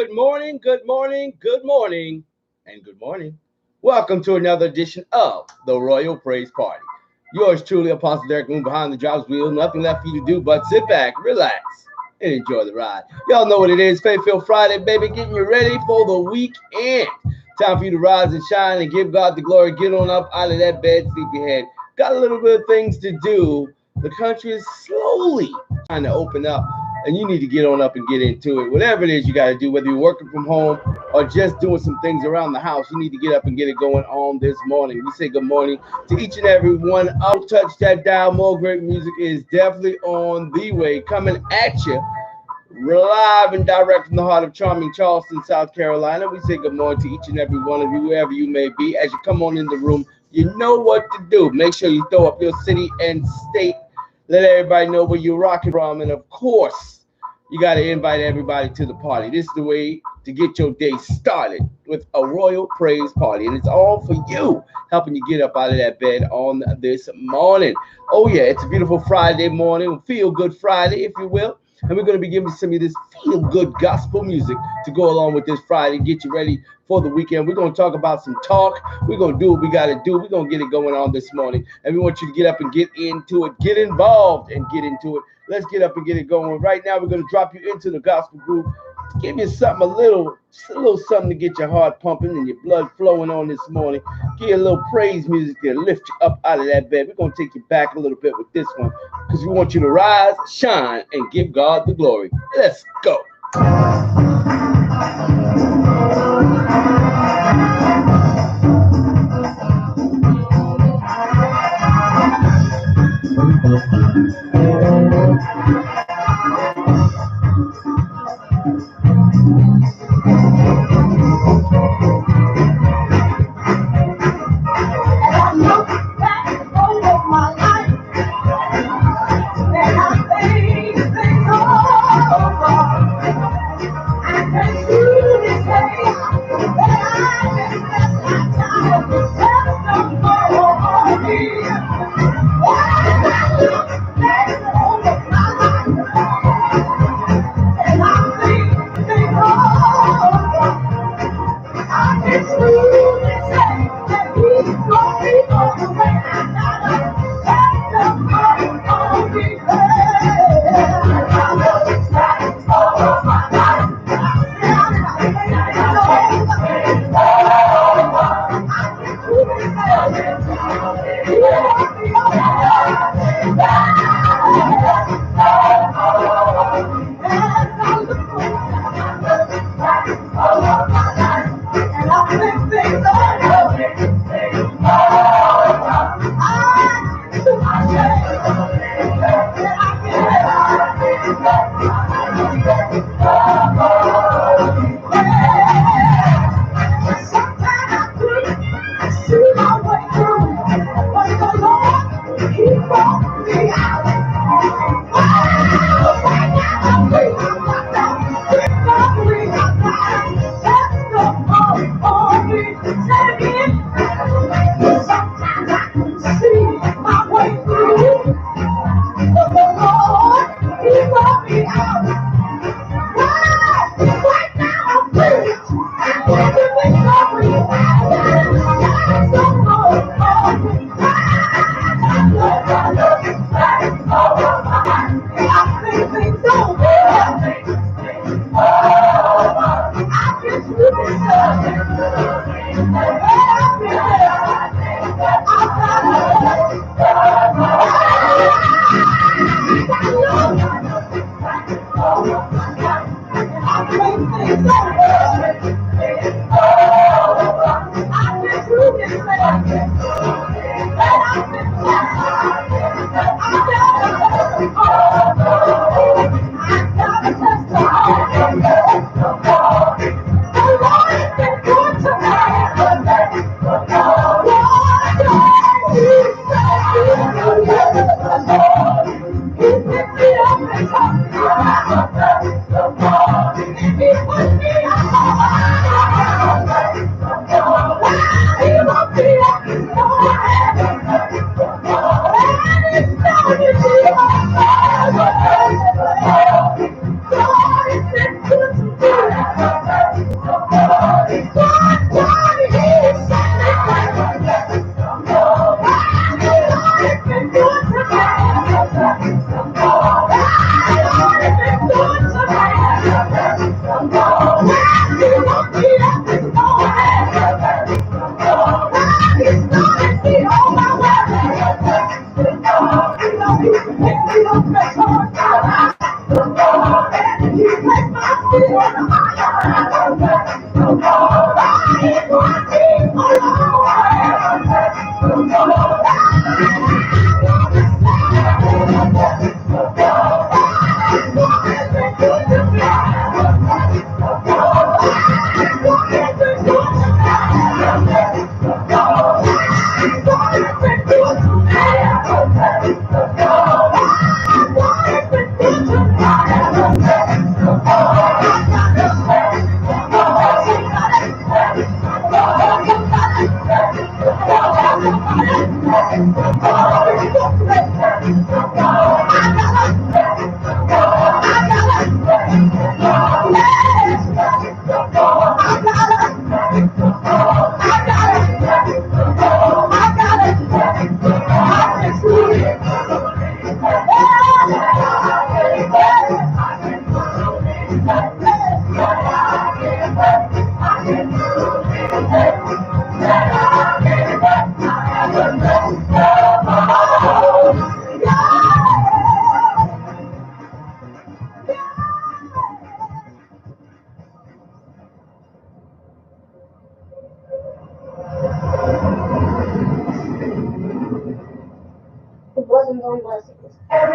Good morning, good morning, good morning, and good morning. Welcome to another edition of the Royal Praise Party. Yours truly, Apostle Derek Moon behind the driver's wheel. Nothing left for you to do but sit back, relax, and enjoy the ride. Y'all know what it is. Faith-Filled Friday, baby, getting you ready for the weekend. Time for you to rise and shine and give God the glory. Get on up out of that bed, sleepyhead. Got a little bit of things to do. The country is slowly trying to open up, and you need to get on up and get into it. Whatever it is you got to do, whether you're working from home or just doing some things around the house, you need to get up and get it going on this morning. We say good morning to each and every one. I'll touch that dial. More great music is definitely on the way, coming at you live and direct from the heart of charming Charleston, South Carolina. We say good morning to each and every one of you, wherever you may be. As you come on in the room, you know what to do. Make sure you throw up your city and state. Let everybody know where you're rocking from. And of course, you got to invite everybody to the party. This is the way to get your day started with a Royal Praise Party. And it's all for you, helping you get up out of that bed on this morning. Oh, yeah, it's a beautiful Friday morning. Feel good Friday, if you will. And we're going to be giving some of this feel-good gospel music to go along with this Friday, get you ready for the weekend. We're going to talk about some talk. We're going to do what we got to do. We're going to get it going on this morning. And we want you to get up and get into it, get involved and get into it. Let's get up and get it going. Right now, we're going to drop you into the gospel group. Give you something, a little something to get your heart pumping and your blood flowing on this morning. Give you a little praise music to lift you up out of that bed. We're going to take you back a little bit with this one because we want you to rise, shine, and give God the glory. Let's go.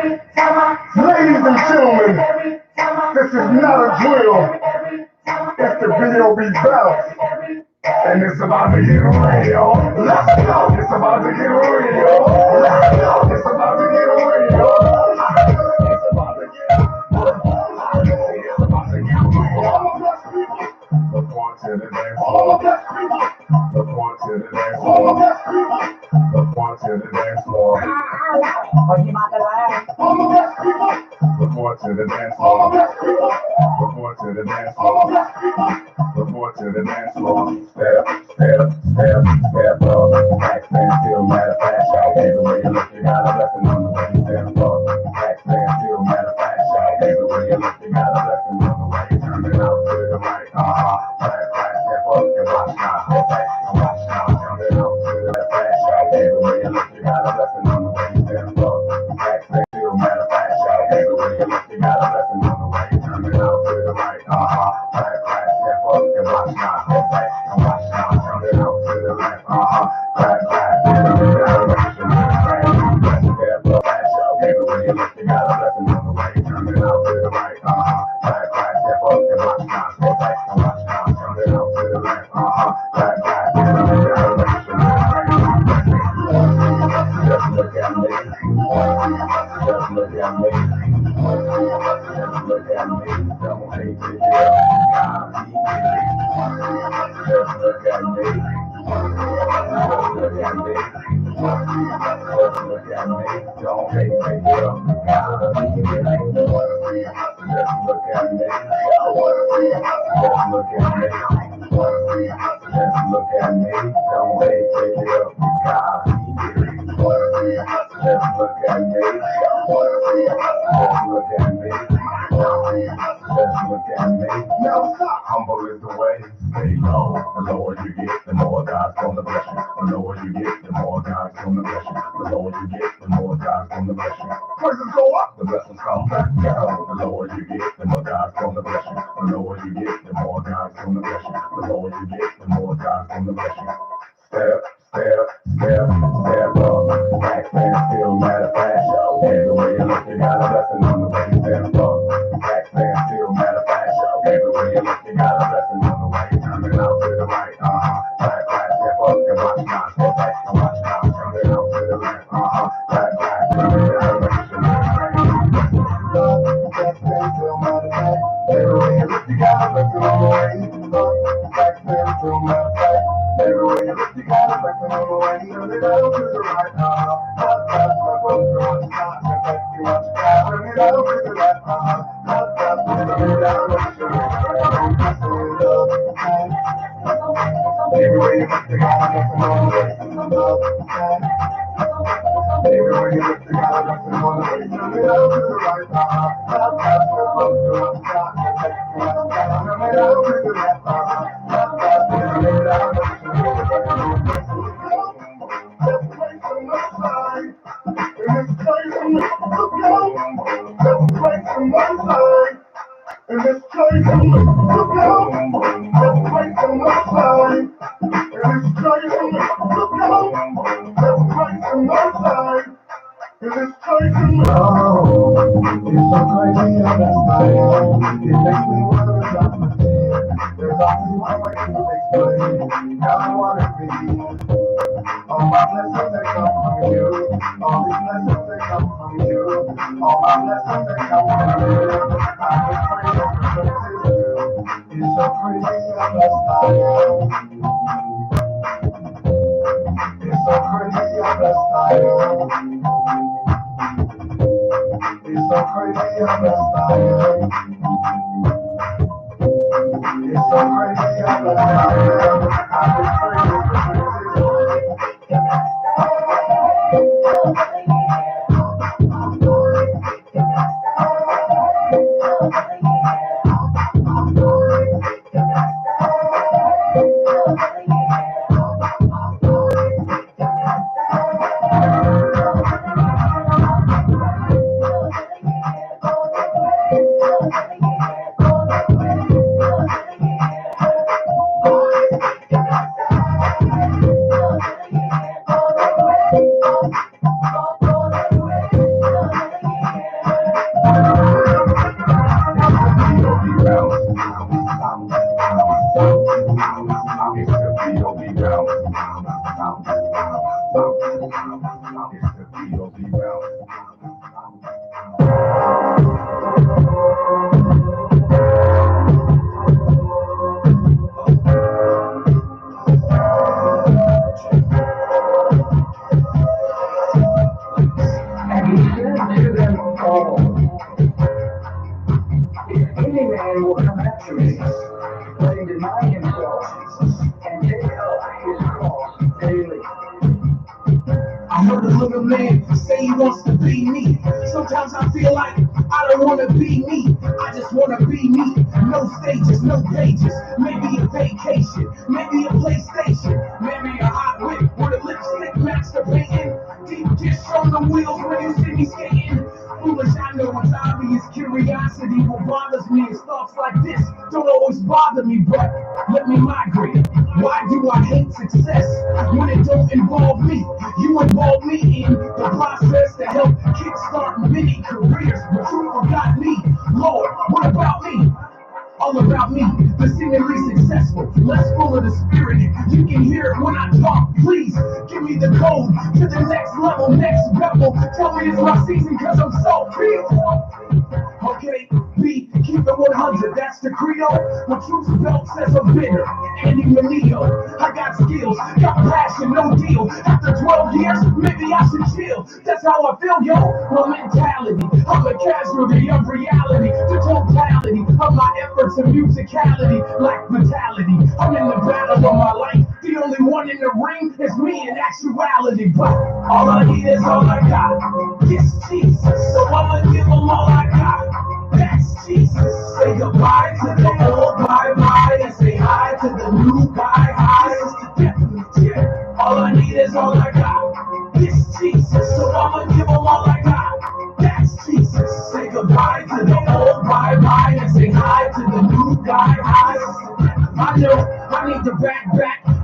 Ladies and gentlemen, this is not a drill. It's the B.O.B. bounce. And it's about to get real. Let's go. It's about to get real. Let's go. It's about to get real. It's about to get real. It's about to get real. Report to the dance floor. Report to the dance floor. Report to the dance floor. Report to the dance floor. Report to the dance floor. Report to the dance floor. Step, step, step, step up. Backstand still matter of fact, y'all. Either way you look, you got a lesson on the way you stand up. Backstand still matter of fact, y'all. Either way you look, you got a lesson on the way you turn it out to the right. Flat, flat, step up and watch now. Step back and watch now. Turn it out to the left, fast, y'all. Either way you look, you got a lesson on the way you stand up. Backstand still matter of fact, y'all. Either way you look, you got a lesson on the way you turn it out to the right. Flat, flat, step up and watch now. Step back and watch now. Turn it out to the left. Flat, flat, step up, step up, fast, y'all. Either way you look, you got a lesson on the way you turn it out to the right. Flat, flat, step up and watch now. Step back and watch now. Turn it out to the left. Flat, flat, just look at me. Just look at me. Just look at me. Don't hate it, yeah. Just look at me. Just look at me. Just look at me. Don't hate it, yeah. Just look at me. Just look at me. Just look at me. Don't hate it, yeah. Just look at me. Just look at me. Just look at me. Now, humble is the way. Stay low. The lower you get, the more God's gonna bless you. The lower you get, the more God's gonna bless you. The lower you get, the more God's gonna bless you. Praises go up, the blessings come back down. The lower you get, the more God's gonna bless you. The lower you get, the more God's gonna bless you. The lower you get, the more God's gonna bless you. Step, step, step, step up. Backstand still matter fast, y'all. Either way you look, you got a lesson on the way you stand up. Backstand still matter fast, y'all. Either way you look, you got a lesson on the way you turn it out to the right. Flat, flat, step up and watch now. Step back and watch now. Turn it out to the left. Flat, flat, turn it out. Backstand still matter fast. Either way you look, you got a lesson on the way you stand up. Backstand still matter fast. Either way you look, you got a lesson on the way you turn it out to the right. Flat, flat, step up and watch now. Step back and watch now. Turn it out to the left. Flat, flat, turn it out. Every way you look, you got a lesson on the way you stand up. Every way you look, you got a lesson on the way you turn it out to the right. Flat, flat, step up and watch now. Step back and watch now. Turn it out to the left. Flat, flat, turn it out. Let's play some outside. And let's play some lookout. Let's play some outside. And let's play some lookout. Let's play some outside. And let's play some lookout. Let's play some outside. And let's play some lookout. It's so crazy how that's fire. It makes me wanna drop my head. There's only one way to explain how I wanna be. All my blessings that come from you. All these blessings that come from you. All my blessings that come from you. I just pray that the blessings do. It's so crazy how that's fire. It's so crazy how that's fire. It's so crazy how that's fire. It's so crazy how that's fire. I just pray that the blessings do. It's the POV bounce. It's the POV bounce. And he said to them all, if any man will come after me, let him deny himself and take up his cross daily. I heard a little man say he wants to be me. Sometimes I feel like I don't want to be me. I just want to be me. No stages, no pages. Maybe a vacation, maybe a PlayStation, maybe a hot whip with a lipstick masturbating. Deep dish on the wheels when you see me skating. Foolish, I know it's obvious. Curiosity, what bothers me is thoughts like this don't always bother me, but let me migrate. Why do I hate success when it don't involve me? You involve me in the process to help kickstart many careers, but you forgot me. Lord, what about me? All about me, the seemingly successful, less full of the spirit. You can hear it when I talk. Please give me the code to the next level, next rebel. Tell me it's my season, cause I'm so big. Okay, B, keep it 100, that's the credo. My truth belt says I'm bitter, Andy Manio. I got skills, got passion, no deal. After 12 years, maybe I should chill. That's how I feel, yo. My mentality, I'm a casualty of reality. The totality of my efforts and musicality, like vitality. I'm in the battle of my life. The only one in the ring is me in actuality. But all I need is all I got. This Jesus, so I'ma give them all I got. That's Jesus. Say goodbye to the old bye-bye and say hi to the new guy. Hi, it's the death of me, yeah. All I need is all I got. This Jesus, so I'ma give them all I got. That's Jesus. Say goodbye to the old bye-bye and say hi to the new guy. Hi, it's the death of me. I know I need to back,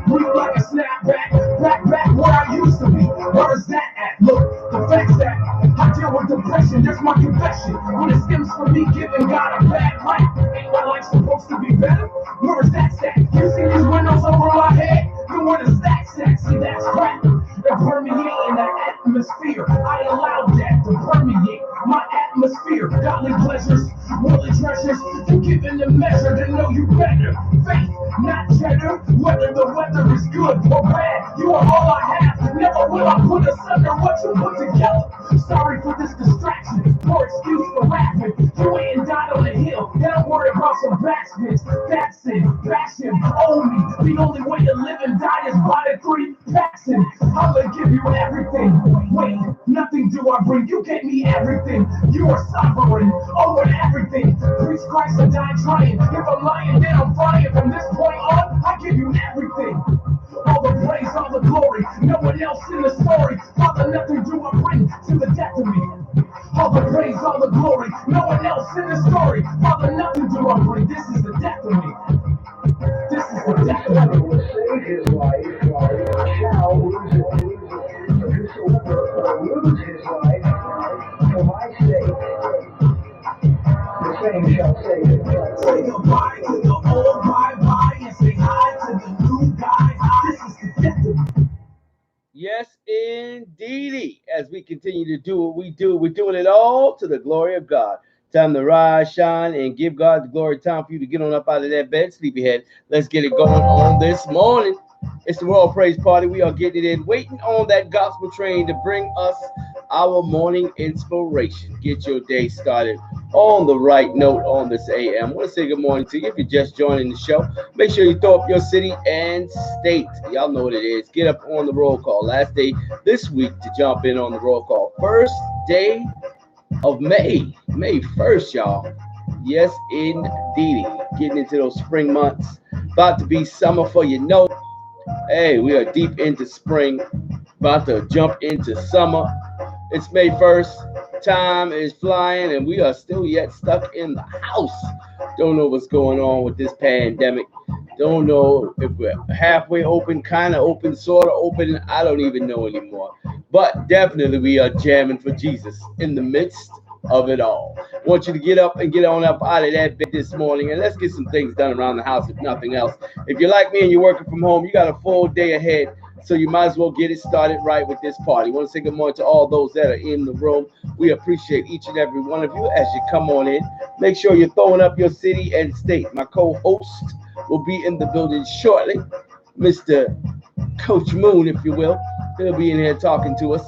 breathe like a snapback, back where I used to be. Where is that at? Look, the fact's that I deal with depression. That's my confession. When it stems from me giving God a bad life, ain't my life supposed to be better? Where is that at? You see these windows over my head? Then where the stacks at? See, that's crap. They're permeating the atmosphere. I allowed that to permeate my atmosphere. Godly pleasures, worldly treasures. You given the measure to know you better. Faith, not cheddar. Whether the weather is good or bad, you are all I have. Never will I put asunder what you put together. Sorry for this distraction, poor excuse for rapping. You ain't died on the hill, and don't worry about some backspins. That's it, passion, own me. The only way to live and die is by the 3 passion. I'ma give you everything. Wait, nothing do I bring. You gave me everything. You are sovereign over everything. Preach Christ and die trying. If I'm lying, then I'm flying. From this point on, I give you everything. All the praise, all the glory. No one else in the story. Father, nothing do I bring to the death of me. All the praise, all the glory. No one else in the story. Father, nothing do I bring. This is the death of me. This is the death of me. Whosoever will save his life shall lose it. But whosoever will lose his life for my sake, the same shall save it. Say goodbye to the old bye-bye and say hi to the new guy. This is the death of me. Yes, indeedy. As we continue to do what we do, we're doing it all to the glory of God. Time to rise, shine, and give God the glory. Time for you to get on up out of that bed, sleepyhead. Let's get it going on this morning. It's the Royal Praise Party. We are getting it in, waiting on that gospel train to bring us our morning inspiration. Get your day started on the right note on this AM. I want to say good morning to you. If you're just joining the show, make sure you throw up your city and state. Y'all know what it is. Get up on the roll call. Last day this week to jump in on the roll call. First day of May 1st, y'all. Yes, indeed. Getting into those spring months. About to be summer for you know. Hey, we are deep into spring. About to jump into summer. It's May 1st. Time is flying, and we are still yet stuck in the house. Don't know what's going on with this pandemic. Don't know if we're halfway open, kind of open, sort of open. I don't even know anymore. But definitely we are jamming for Jesus in the midst of it all. I want you to get up and get on up out of that bed this morning and let's get some things done around the house, if nothing else. If you're like me and you're working from home, you got a full day ahead, so you might as well get it started right with this party. I want to say good morning to all those that are in the room. We appreciate each and every one of you as you come on in. Make sure you're throwing up your city and state. My co-host will be in the building shortly, Mr. Coach Moon, if you will. He'll be in here talking to us,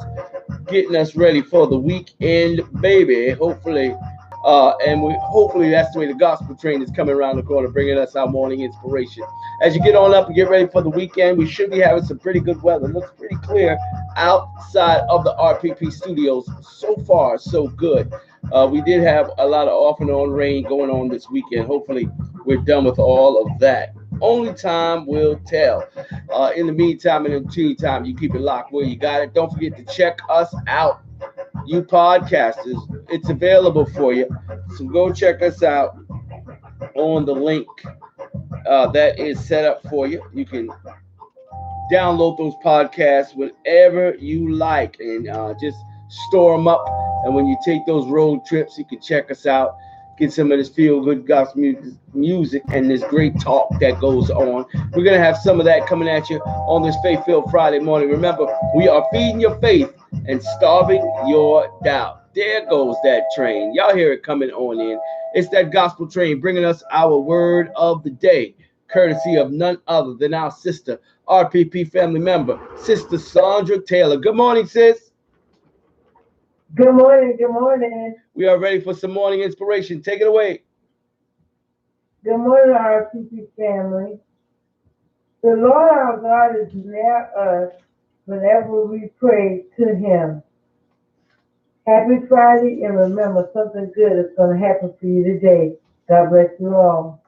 getting us ready for the weekend, baby. Hopefully that's the way the gospel train is coming around the corner, bringing us our morning inspiration. As you get on up and get ready for the weekend, we should be having some pretty good weather. It looks pretty clear outside of the RPP studios. So far, so good. We did have a lot of off and on rain going on this weekend. Hopefully, we're done with all of that. Only time will tell. In the meantime and in the meantime, you keep it locked where you got it. Don't forget to check us out, you podcasters. It's available for you. So go check us out on the link that is set up for you. You can download those podcasts whenever you like and just store them up. And when you take those road trips, you can check us out, get some of this feel good gospel music and this great talk that goes on. We're going to have some of that coming at you on this Faith Filled Friday morning. Remember, we are feeding your faith and starving your doubt. There goes that train. Y'all hear it coming on in. It's that gospel train bringing us our word of the day, courtesy of none other than our sister, RPP family member, Sister Sandra Taylor. Good morning, sis. Good morning, good morning. We are ready for some morning inspiration. Take it away. Good morning, RPP family. The Lord our God is near us whenever we pray to Him. Happy Friday, and remember, something good is going to happen for you today. God bless you all.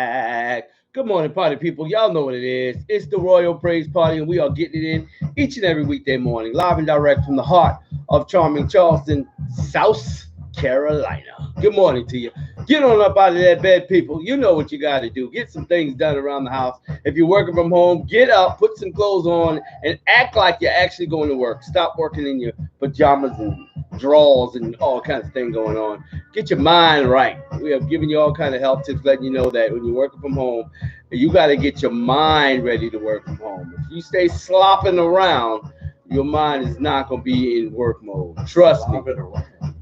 back. Good morning, party people. Y'all know what it is. It's the Royal Praise Party, and we are getting it in each and every weekday morning, live and direct from the heart of charming Charleston, South Carolina. Good morning to you. Get on up out of that bed, people. You know what you got to do. Get some things done around the house. If you're working from home, get up, put some clothes on, and act like you're actually going to work. Stop working in your pajamas and drawers and all kinds of things going on. Get your mind right. We have given you all kind of health tips, letting you know that when you're working from home, you got to get your mind ready to work from home. If you stay slopping around, your mind is not going to be in work mode. Trust me.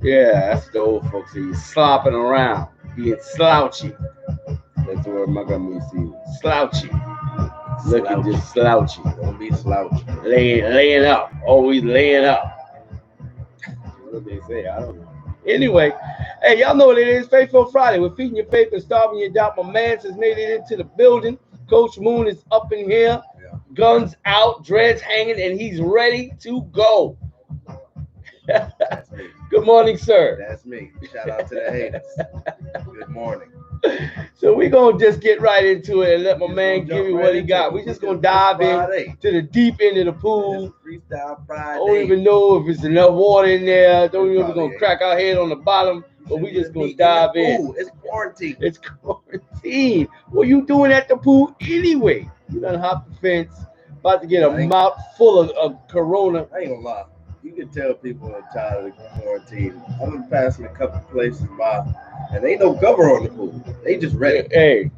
Yeah, that's the old folks say. Slopping around, being slouchy. That's the word my grandma used to use. Slouchy. Looking just slouchy. Don't be slouchy. Laying up. Always laying up. What they say, I don't know. Anyway, hey, y'all know what it is. Faithful Friday. We're feeding your faith and starving your doubt. My man has made it into the building. Coach Moon is up in here. Yeah. Guns out, dreads hanging, and he's ready to go. That's me. Good morning, sir. That's me. Shout out to the haters. Good morning. So we're going to just get right into it and let my Just man gonna give jump you right what he into got. it. We're just It's going to dive in Friday. to the deep end of the pool. It's Freestyle Friday. I don't even know if it's enough water in there. Don't even know if we're Probably going to crack our head on the bottom, but we just going to dive in. Ooh, it's quarantine. It's quarantine. What you doing at the pool anyway? You done hop the fence, about to get a mouth full of corona. I ain't gonna lie. You can tell people are tired of the quarantine. I've been passing a couple places by, and ain't no cover on the pool. They just ready. Hey.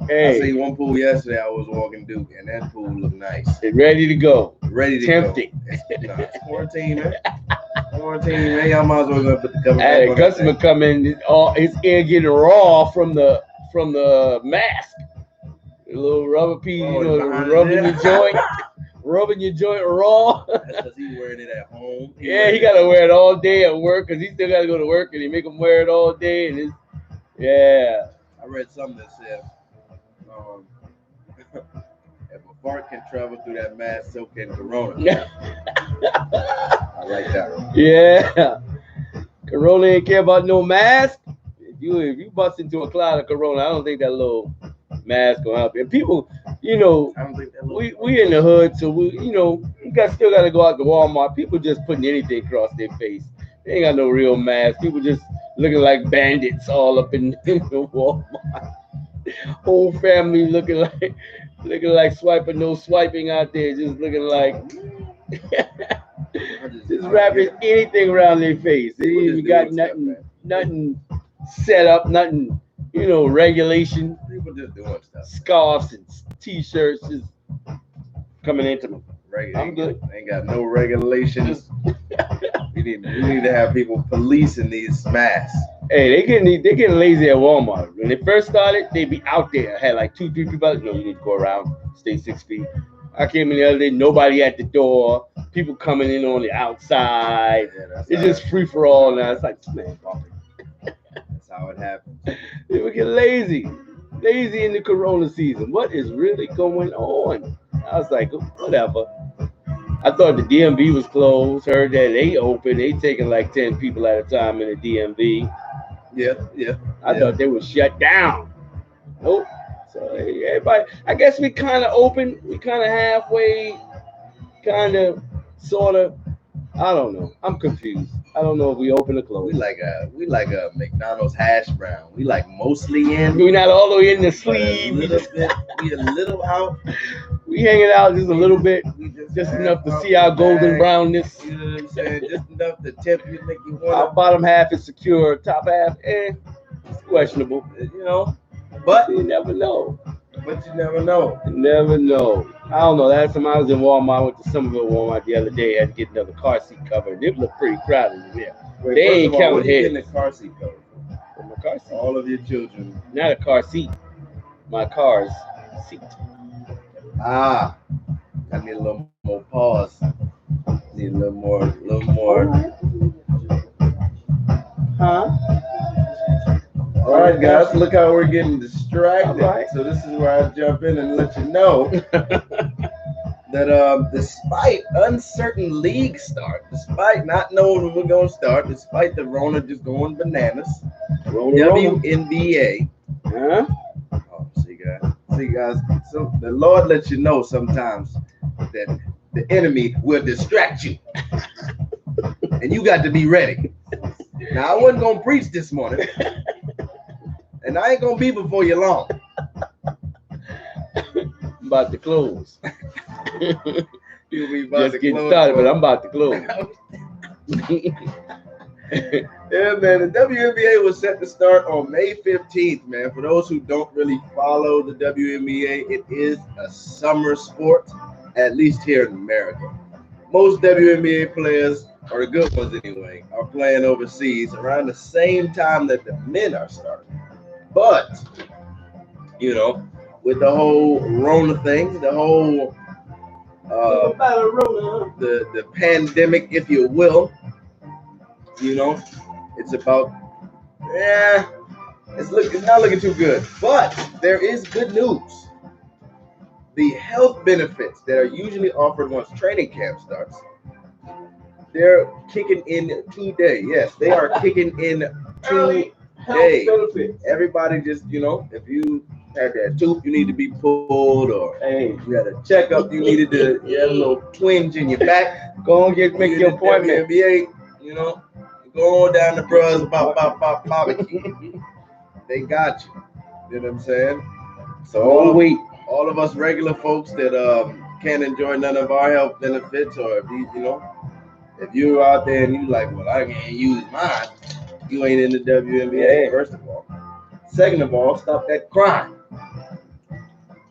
I see one pool yesterday. I was walking Duke, and that pool looked nice. It's ready to go. Ready to Tempting. go. It's quarantine, man. Quarantine, man. Y'all might as well go put the cover Hey, back on. customer come in, all his air getting raw from the mask. A little rubber piece, rubbing your joint. Rubbing your joint raw. That's because he's wearing it at home. Yeah, he gotta wear it all day at work because he still gotta go to work, and he make him wear it all day. And yeah. I read something that said, if a fart can travel through that mask, so can corona. I like that one. Yeah. Corona ain't care about no mask. If you bust into a cloud of corona, I don't think that little mask gonna help. And people, I don't think that we in the hood, so you still gotta go out to Walmart. People just putting anything across their face. They ain't got no real mask. People just looking like bandits all up in the Walmart. Whole family looking like swiping, no swiping out there, just looking like just wrapping anything around their face. They ain't even got nothing set up, nothing, regulation. People just doing stuff. Scarves and t-shirts just coming into me. I'm good. Ain't got no regulations. We need to have people policing these masks. Hey, they getting lazy at Walmart. When they first started, they be out there. Had like 2-3 people. No, you need to go around, stay 6 feet. I came in the other day, nobody at the door. People coming in on the outside. Yeah, it's just free for all now. It's like, man, that's how it happens. People get lazy in the corona season. What is really going on? I was like, whatever. I thought the DMV was closed. Heard that they open. They taking like 10 people at a time in the DMV. Yeah. I thought they were shut down. Nope. So everybody, I guess we kind of open. We kind of halfway, kind of, sort of. I don't know. I'm confused. I don't know if we open or close. We like a McDonald's hash brown. We like mostly in. We're not all the way in the sleeve. We a little out. We hanging out just a little bit, just enough to see our golden brownness. You know what I'm saying? Just enough to tip you, make you want. Our bottom half is secure. Top half, it's questionable. But you never know. But you never know. Never know. I don't know. Last time I was in Walmart, I went to Somerville Walmart the other day. I had to get another car seat cover. It looked pretty crowded in there. Wait, they ain't counting what are you heads. getting a car seat cover for? My car seat. All of your children. Not a car seat. My car's seat. I need a little more pause. Need a little more. Huh? All right, guys, look how we're getting distracted. Right. So this is where I jump in and let you know that despite uncertain league start, despite not knowing when we're going to start, despite the Rona just going bananas, WNBA. Huh? Oh, see, See, guys, so the Lord lets you know sometimes that the enemy will distract you, and you got to be ready. Now, I wasn't gonna preach this morning, and I ain't gonna be before you long. I'm about to close. You'll be about Just to getting close started, for- but I'm about to close. Yeah, man, the WNBA was set to start on May 15th, man. For those who don't really follow the WNBA, it is a summer sport, at least here in America. Most WNBA players, or the good ones anyway, are playing overseas around the same time that the men are starting. But, you know, with the whole Rona thing, the whole the pandemic, if you will, you know, it's about it's not looking too good. But there is good news. The health benefits that are usually offered once training camp starts, they're kicking in today. Yes, they are kicking in today. Everybody just, you know, if you had that tooth you need to be pulled, or Hey, you had a checkup you needed to, you had a little twinge in your back, go on, make you your did appointment. WNBA, you know, go on down to Bruh's barbecue. They got you. You know what I'm saying? So all of us regular folks that can't enjoy none of our health benefits, or if you're out there and you like, well, I can't use mine, you ain't in the WNBA. Yeah. First of all. Second of all, stop that crime.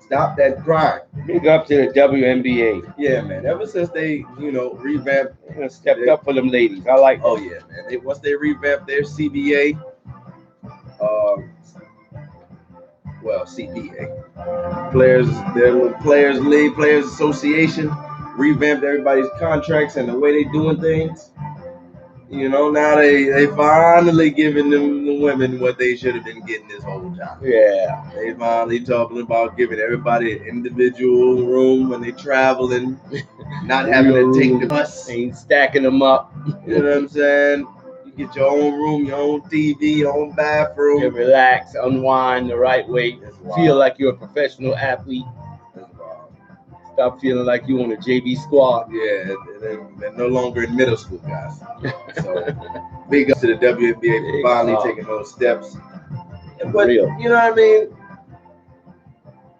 Stop that crime. Big up to the WNBA. Yeah, man. Ever since they, revamped, Stepped up for them ladies. I like oh that. yeah, man. Once they revamped their CBA, CBA, their Players League, Players Association, revamped everybody's contracts and the way they doing things. Now they finally giving the women what they should have been getting this whole time. Yeah. They finally talking about giving everybody an individual room when they traveling, not having to take the bus. Ain't stacking them up. You know what I'm saying? You get your own room, your own TV, your own bathroom. You relax, unwind the right way. Feel like you're a professional athlete. Stop feeling like you on a JV squad. Yeah, they're no longer in middle school, guys. So big up to the WNBA for finally taking those steps. But Real. you know what I mean?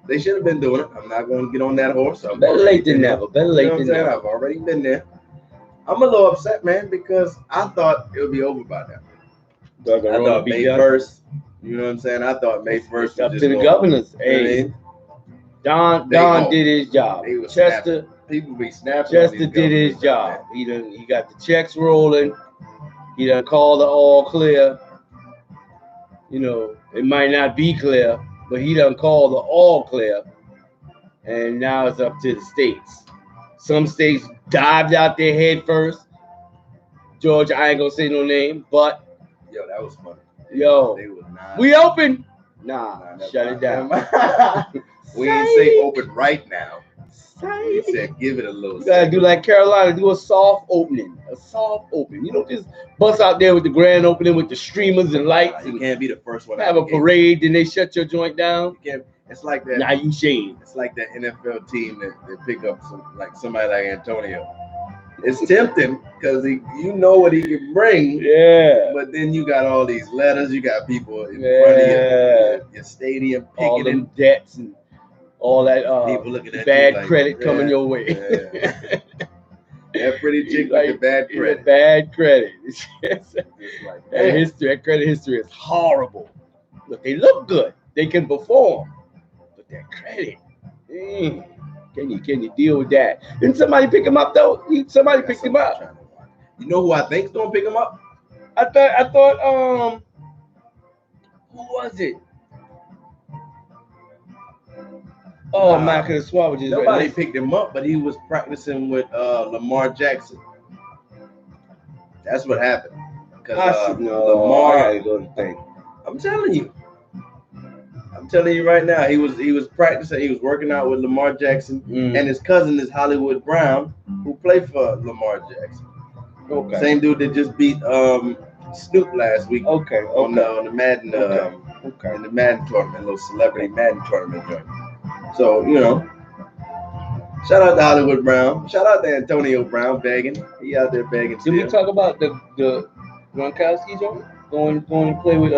They should have been doing it. I'm not going to get on that horse. Better late than never. Better late than never. I've already been there. I'm a little upset, man, because I thought it would be over by now. I thought May 1st. You know what I'm saying? I thought May 1st. Up to the governors. Hey, Don did his job. Chester, people be snapping. Chester did his job. He got the checks rolling. He done called the all clear. It might not be clear, but he done called the all clear. And now it's up to the states. Some states dived out their head first. Georgia, I ain't gonna say no name, but yo, that was funny. Yo, they was not. We open. Nah, shut it down. We didn't say open right now. We said give it a little. You gotta do like Carolina, do a soft opening. A soft opening. You don't just bust out there with the grand opening with the streamers and lights. You can't be the first one. Have a parade, then they shut your joint down. You can't. It's like that. Now you shade. It's like that NFL team that pick up somebody like Antonio. It's tempting because you know what he can bring. Yeah. But then you got all these letters. You got people in front of your stadium picking all them debts and all that people looking at bad like, credit coming your way. Yeah. That pretty chick with the bad credit. Bad credit. Like, that credit history is horrible. But they look good. They can perform. But that credit. Can you deal with that? Didn't somebody pick him up though? Somebody picked him up. You know who I think's gonna pick him up? I thought who was it? Oh man, I could have swallowed just nobody picked him up, but he was practicing with Lamar Jackson. That's what happened. Because Lamar, I'm telling you right now, he was practicing. He was working out with Lamar Jackson, and his cousin is Hollywood Brown, who played for Lamar Jackson. Okay. Same dude that just beat Snoop last week. Okay. On the Madden, in the Madden tournament, a little celebrity Madden tournament joint. So, you know, shout out to Hollywood Brown. Shout out to Antonio Brown begging. He out there begging. Did we talk about the Gronkowski joint? Going to play with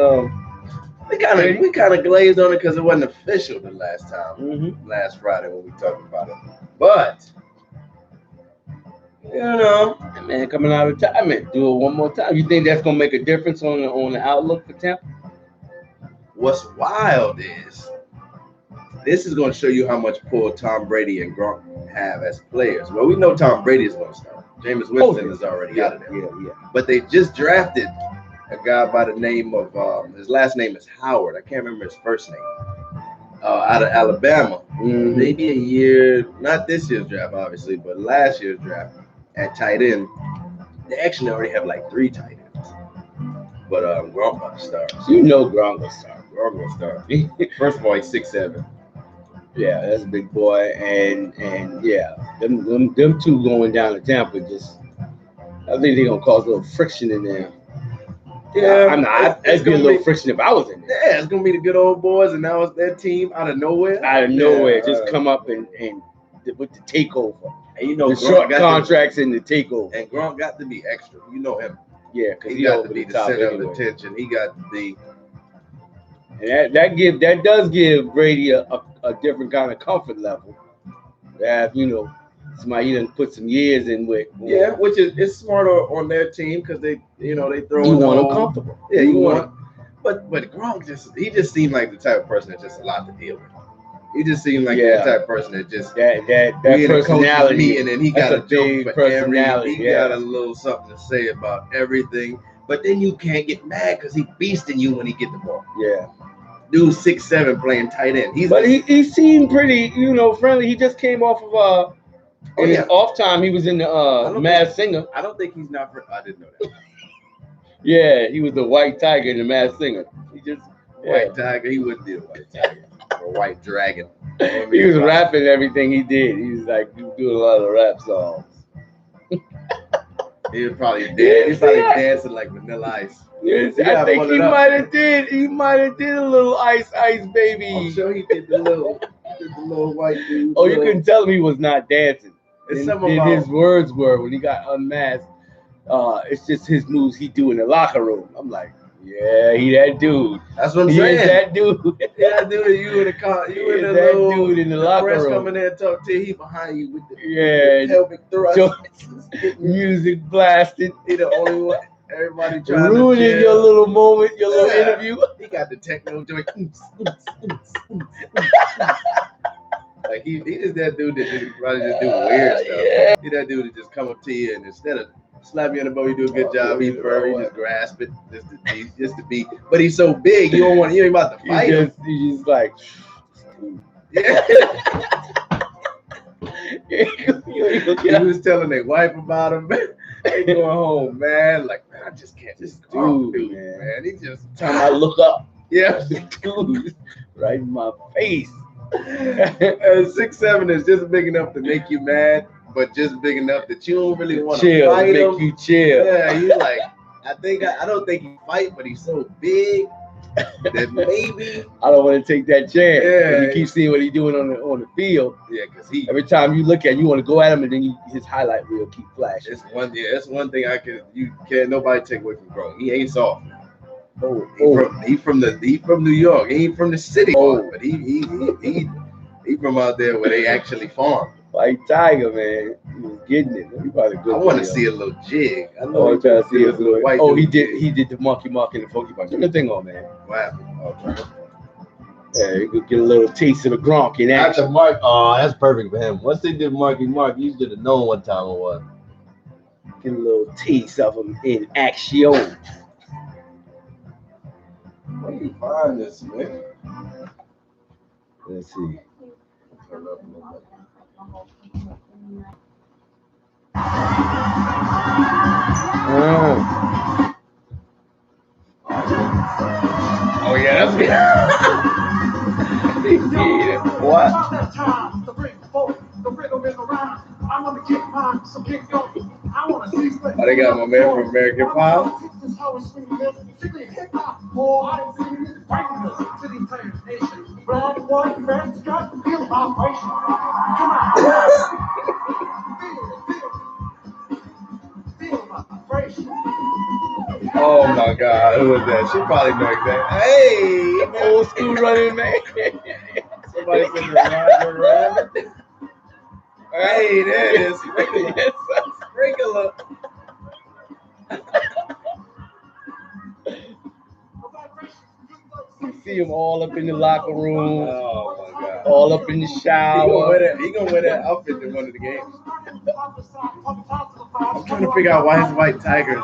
We kind of glazed on it because it wasn't official the last time, last Friday when we talked about it. But you know, man, coming out of time, man, do it one more time. You think that's gonna make a difference on the outlook for Tampa? What's wild is this is going to show you how much pull Tom Brady and Gronk have as players. Well, we know Tom Brady is going to start. Jameis Winston is already out of there. Yeah. But they just drafted a guy by the name of his last name is Howard. I can't remember his first name. Out of Alabama. Maybe a year, not this year's draft, obviously, but last year's draft at tight end. They actually already have like 3 tight ends. But Gronk about to start. You know Gronk will start. Gronk will start. First of all, he's 6'7". Yeah, that's a big boy, and yeah, them two going down to Tampa just, I think they're gonna cause a little friction in there. Yeah, That'd be a little friction if I was in there. Yeah, it's gonna be the good old boys, and now it's their team out of nowhere. Just come up and with the takeover. And you know, the short contracts and the takeover. And Gronk got to be extra. You know him. Yeah, because he got to be the center of attention. He got to be. And that does give Brady a different kind of comfort level. That, you know, somebody he done put some years in with. Yeah, which is it's smarter on their team because they throw. You want them comfortable. Yeah, you want. But Gronk he just seemed like the type of person that's just a lot to deal with. He just seemed like the type of person that just that personality, and then he got a joke for personality. He got a little something to say about everything. But then you can't get mad because he beasting you when he get the ball. Yeah. Dude 6'7" playing tight end. He seemed pretty, friendly. He just came off of his off time. He was in the Masked Singer. I don't think he's not. I didn't know that. Yeah, he was the white tiger in the Masked Singer. He just white tiger. He wouldn't be a white tiger or white dragon. He was rapping everything he did. He was like doing a lot of rap songs. He was probably dancing like Vanilla Ice. Yes, I think he might have did. He might have did a little ice baby. I'm sure he did the little white dude. Oh, you couldn't tell him he was not dancing. His words were when he got unmasked. It's just his moves he do in the locker room. I'm like, yeah, he that dude. That's what I'm saying. He is that dude. Yeah, dude, you in the car, you in the that little, dude in the locker room. Coming there and talk to you. He behind you with the pelvic thrust. Music blasted. He the only one. Everybody trying ruining to your little moment, your little interview. He got the techno joint. Like he just that dude that just probably just do weird stuff. Yeah. He that dude that just come up to you and instead of slap you on the bow, you do a good job. He's firm. He just grasp it just to be. But he's so big, you ain't about to fight him. He's just like, yeah. He was telling their wife about him. They going home, man. Like, man, I just can't. This dude, man. He just time I look up. Yeah, dude, right in my face. 6'7" is just big enough to make you mad, but just big enough that you don't really want to fight him. Make you chill. Yeah, he's like, I don't think he fight, but he's so big that maybe I don't want to take that chance. Yeah, you keep seeing what he's doing on the field. Yeah, because every time you look at him, you want to go at him, and then his highlight reel keep flashing. That's one thing you can't nobody take away from Gronk. He ain't soft. He from New York. He ain't from the city, but he from out there where they actually farm. White tiger, man, he was getting it. I want to see a little jig. I know I'm trying to see a little white. Oh, he did the monkey mark and the funky mark. Turn the thing on, man. Wow. Yeah, you could get a little taste of the Gronk in action. After Mark, that's perfect for him. Once they did Marky Mark, you should have known what time it was. Get a little taste of him in action. Where do you find this, man? Let's see. Turn up a little bit. Oh yeah, that's good. What? Oh, they got my man from American Pie. Who was that? She probably know exactly. Hey, Old school running man. somebody said the Roger Rabbit. Hey, there it is. Sprinkler. Yes, sir. Sprinkler. You see them all up in the locker room, Oh my God. all up in the shower. He gonna wear that outfit to one of the games. I'm trying to figure out why his white tigers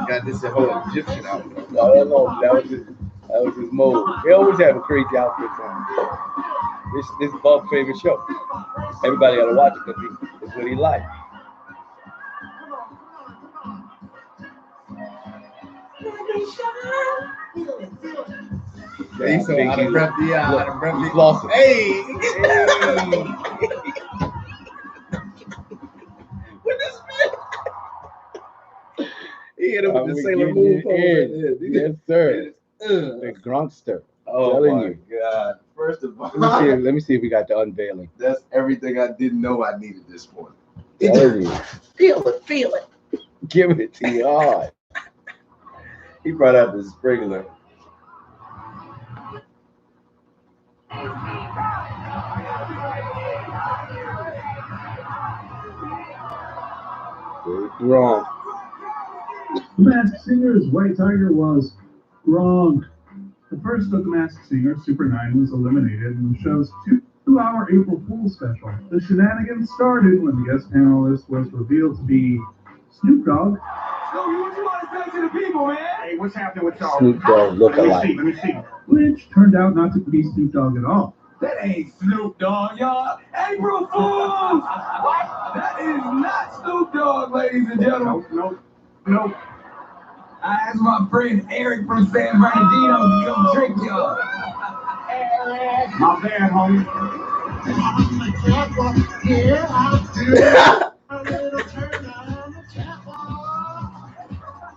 got this whole Egyptian outfit. I don't know. That was his mode. He always have a crazy outfit on. This is Bub's favorite show. Everybody gotta watch it because it's what he likes. Yeah, he's so out of breath. Yeah, out of breath. He's lost it. Hey. What this man? He hit him with the Sailor Moon pose. Yes, sir. The Grunkster. Oh Telling my you. God. First of all, Let me see if we got the unveiling. that's everything I didn't know I needed this morning. Telling you. Feel it. Giving it to you hard. He brought out the sprinkler. Wrong. The Masked Singer's White Tiger was wrong. The first of the Masked Singer, Super 9, was eliminated in the show's two-hour April Fool's special. The shenanigans started when the guest panelist was revealed to be Snoop Dogg. Snoopy, what you want to say to the people, man? Hey, what's happening with y'all? Snoop Dogg look alike. Let me see. Which turned out not to be Snoop Dogg at all. That ain't Snoop Dogg, y'all. April Fools! What? That is not Snoop Dogg, ladies and gentlemen. Nope. I asked my friend Eric from San Bernardino to come trick y'all. Eric. My bad, homie.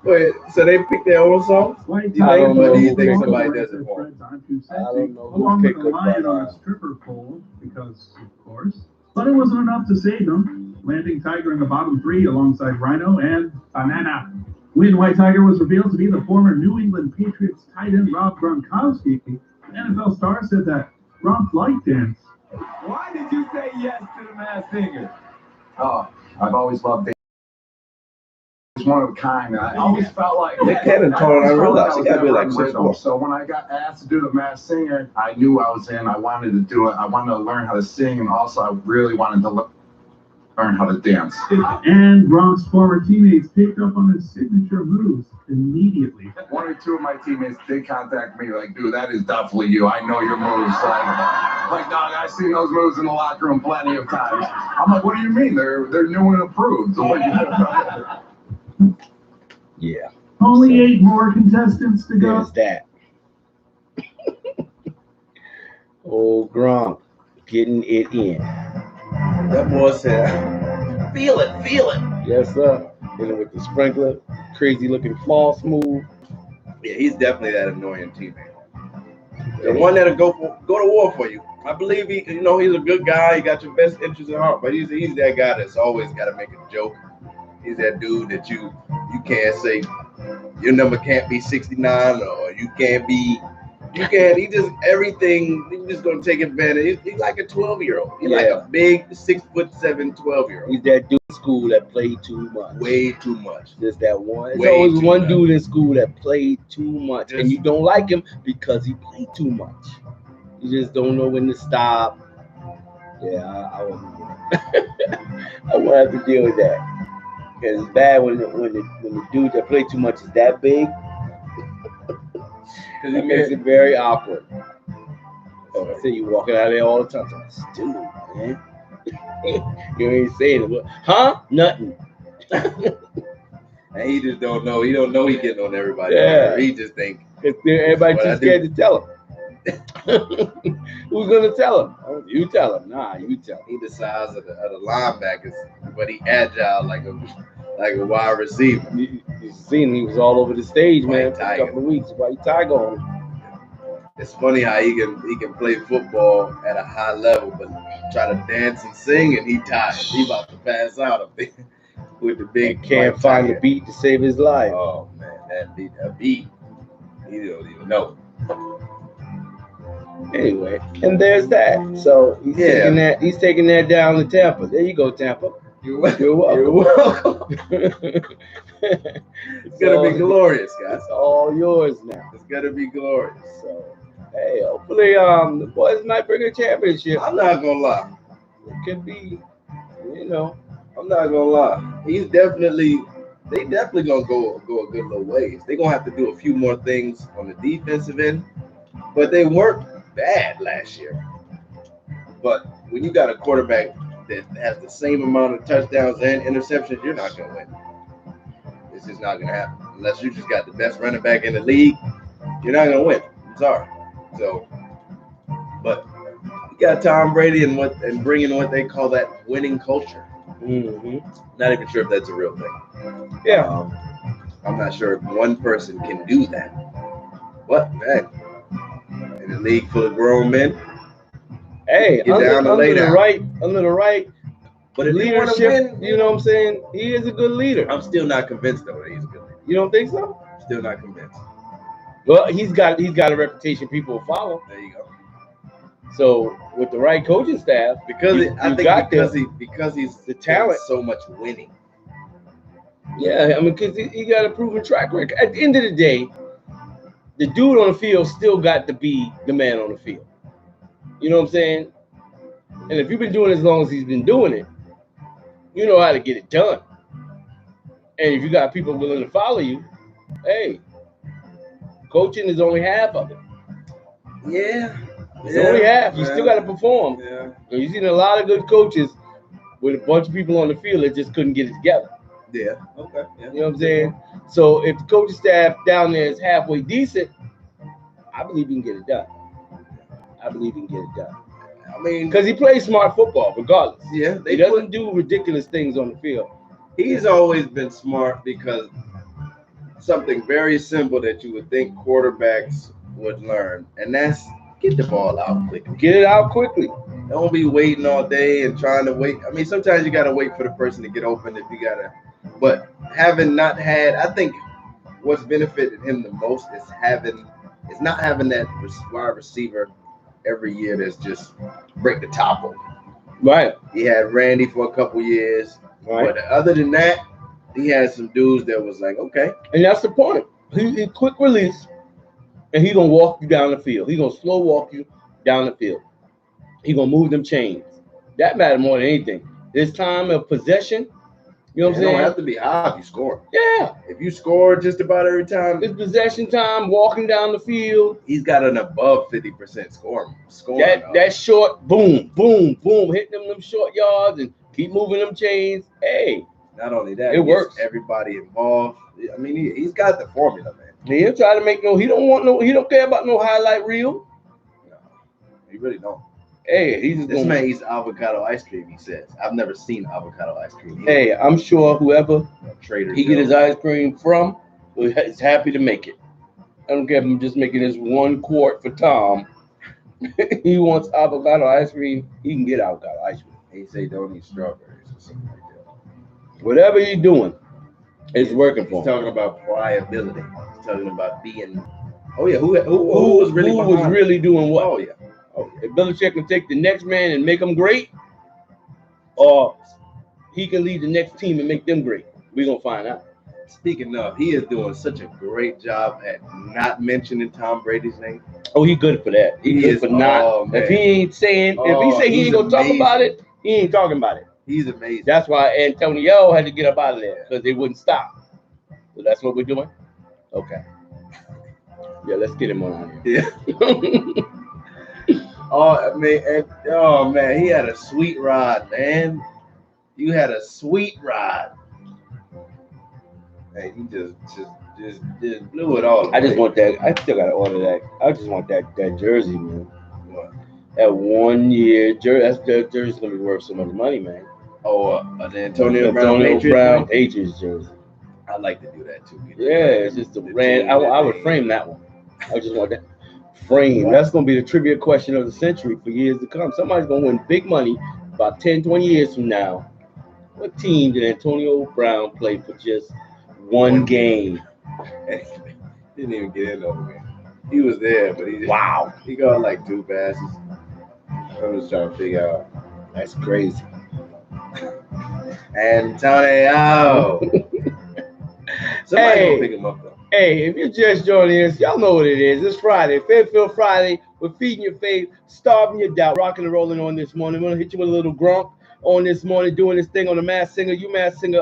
Wait, so they picked their own songs? White I don't know What do you who think picked somebody up. does it for? I don't know who Along with picked the up lion that on a stripper pole, because of course. But it wasn't enough to save them, landing Tiger in the bottom three alongside Rhino and Banana. When White Tiger was revealed to be the former New England Patriots tight end Rob Gronkowski, NFL star said that Gronk liked dance. Why did you say yes to the Masked Singer? Oh, I've always loved it. It's one of a kind. I always felt like They kind of told her, I realized she got to be like 6'4". So when I got asked to do the Masked Singer, I knew I was in. I wanted to do it. I wanted to learn how to sing, and also I really wanted to learn how to dance. And Gronk's former teammates picked up on his signature moves immediately. One or two of my teammates did contact me, like, dude, that is definitely you. I know your moves. Like, dog, I've seen those moves in the locker room plenty of times. I'm like, what do you mean? They're new and approved. Yeah. Only 8 more contestants to go. There's that. Old Gronk getting it in. That boy said, feel it. Yes, sir. Dealing with the sprinkler, crazy looking false move. Yeah, he's definitely that annoying teammate. The one that'll go to war for you. I believe he's a good guy. He got your best interest at heart, but he's that guy that's always got to make a joke. He's that dude that you can't say your number can't be 69 or he just everything. He's just gonna take advantage. He's like a 12-year-old. He's like a big 6'7" 12-year-old. He's that dude in school that played too much. Way too much. There's that one. There's Way always too one much. dude in school that played too much, and you don't like him because he played too much. You just don't know when to stop. Yeah, I won't have to deal with that. Because it's bad when the dude that played too much is that big. It makes it very awkward. Oh, I see you walking out there all the time. So, stupid, man. You ain't saying it. Huh? Nothing. And he just don't know. He don't know he getting on everybody. Yeah. He just think. Everybody too scared to tell him. Who's gonna tell him? Oh, you tell him. Nah, you tell him. He the size of the linebackers, but he agile like a wide receiver. You seen him, he was all over the stage, man, White for a Tiger. couple of weeks. White Tiger on him. It's funny how he can play football at a high level, but try to dance and sing, and he tired. He about to pass out up there with the big. Can't White find Tiger. the beat to save his life. Oh man, that beat. He don't even know. Anyway, and there's that. So he's Yeah. taking that. He's taking that down to Tampa. There you go, Tampa. You're welcome. You're welcome. You're welcome. It's gonna be glorious, guys. It's all yours now. It's gonna be glorious. So, hey, hopefully, the boys might bring a championship. I'm not gonna lie. It could be, you know. I'm not gonna lie. They definitely gonna go a good little ways. They're gonna have to do a few more things on the defensive end, but they weren't bad last year. But when you got a quarterback that has the same amount of touchdowns and interceptions, you're not gonna win. It's just not gonna happen unless you just got the best running back in the league. You're not gonna win. I'm sorry. So, but you got Tom Brady and bringing what they call that winning culture. Mm-hmm. Not even sure if that's a real thing. Yeah. I'm not sure if one person can do that. But man, in a league full of grown men, Hey, Get down and lay down. under the right but if you want to leadership, win, you know what I'm saying? He is a good leader. I'm still not convinced though that he's a good leader. You don't think so? Still not convinced. Well, he's got a reputation people will follow. There you go. So with the right coaching staff, Because he's the talent. so much winning. Yeah, I mean, because he got a proven track record. At the end of the day, the dude on the field still got to be the man on the field. You know what I'm saying? And if you've been doing it as long as he's been doing it, you know how to get it done. And if you got people willing to follow you, hey, coaching is only half of it. Yeah. It's only half. You still got to perform. Yeah. And you've seen a lot of good coaches with a bunch of people on the field that just couldn't get it together. Yeah. Okay. Yeah. You know what I'm saying? So if the coaching staff down there is halfway decent, I believe he can get it done. I mean, because he plays smart football regardless. Yeah. He doesn't do ridiculous things on the field. He's always been smart because something very simple that you would think quarterbacks would learn, and that's get the ball out quickly. Get it out quickly. Don't be waiting all day and trying to wait. I mean, sometimes you got to wait for the person to get open if you got to. But I think what's benefited him the most is not having that wide receiver every year that's just break the top open. Right. He had Randy for a couple years. Right. But other than that, he had some dudes that was like, okay. And that's the point. He quick release, and he going to walk you down the field. He going to slow walk you down the field. He going to move them chains. That matters more than anything. This time of possession, you know what I'm saying? It don't have to be high if you score. Yeah. If you score just about every time. It's possession time, walking down the field. He's got an above 50% scoring. That short, boom, boom, boom, hitting them short yards and keep moving them chains. Hey. Not only that, it works. Everybody involved. I mean, he's got the formula, man. He'll try to make he don't care about no highlight reel. No, he really don't. Hey, this man eats avocado ice cream, he says. I've never seen avocado ice cream. Hey, I'm sure whoever Trader he get his ice cream from is happy to make it. I don't care if I'm just making this 1 quart for Tom. He wants avocado ice cream, he can get avocado ice cream. He say don't eat strawberries or something like that. Whatever you're doing, it's working for him. He's talking about pliability. He's talking about being. Oh yeah, who was really doing what? Oh yeah. If Belichick can take the next man and make them great, or he can lead the next team and make them great, we're gonna find out. Speaking of, he is doing such a great job at not mentioning Tom Brady's name. Oh, he's good for that. He's good for not. If he ain't saying, if he say he ain't gonna talk about it, he ain't talking about it. He's amazing. That's why Antonio had to get up out of there because they wouldn't stop. So that's what we're doing. Okay. Yeah, let's get him on here. Yeah. Oh man, he had a sweet ride, man. You had a sweet ride. Hey, he just blew it all away. I just want that. I still gotta order that. I just want that jersey, man. What? That 1 year jersey. That jersey's gonna be worth so much money, man. Oh, the Antonio Brown Patriots jersey. I'd like to do that too. Yeah, it's just a brand. I would frame that one. I just want that frame. That's going to be the trivia question of the century for years to come. Somebody's going to win big money about 10, 20 years from now. What team did Antonio Brown play for just one game? Didn't even get in over me. He was there, but he Wow. He got like 2 passes. I was trying to figure out. That's crazy. Antonio. Somebody gonna pick him up though. Hey, if you're just joining us, y'all know what it is. It's Friday, Faith-Filled Friday. We're feeding your faith, starving your doubt, rocking and rolling on this morning. We're gonna hit you with a little grump on this morning, doing this thing on the Masked Singer. You Masked Singer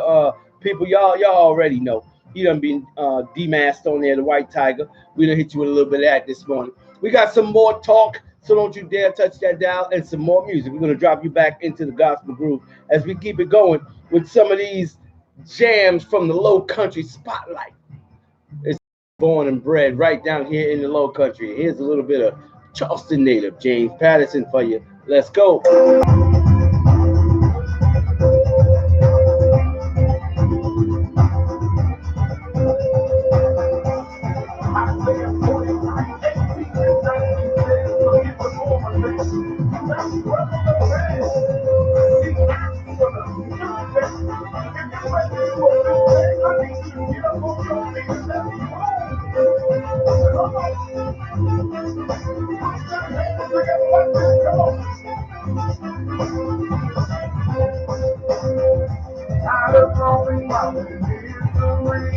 people, y'all already know. He done been demasked on there, the White Tiger. We done hit you with a little bit of that this morning. We got some more talk, so don't you dare touch that dial, and some more music. We're gonna drop you back into the gospel groove as we keep it going with some of these jams from the Low Country Spotlight. It's born and bred right down here in the Low Country. Here's a little bit of Charleston native James Patterson for you. Let's go. Tired of growing up in misery.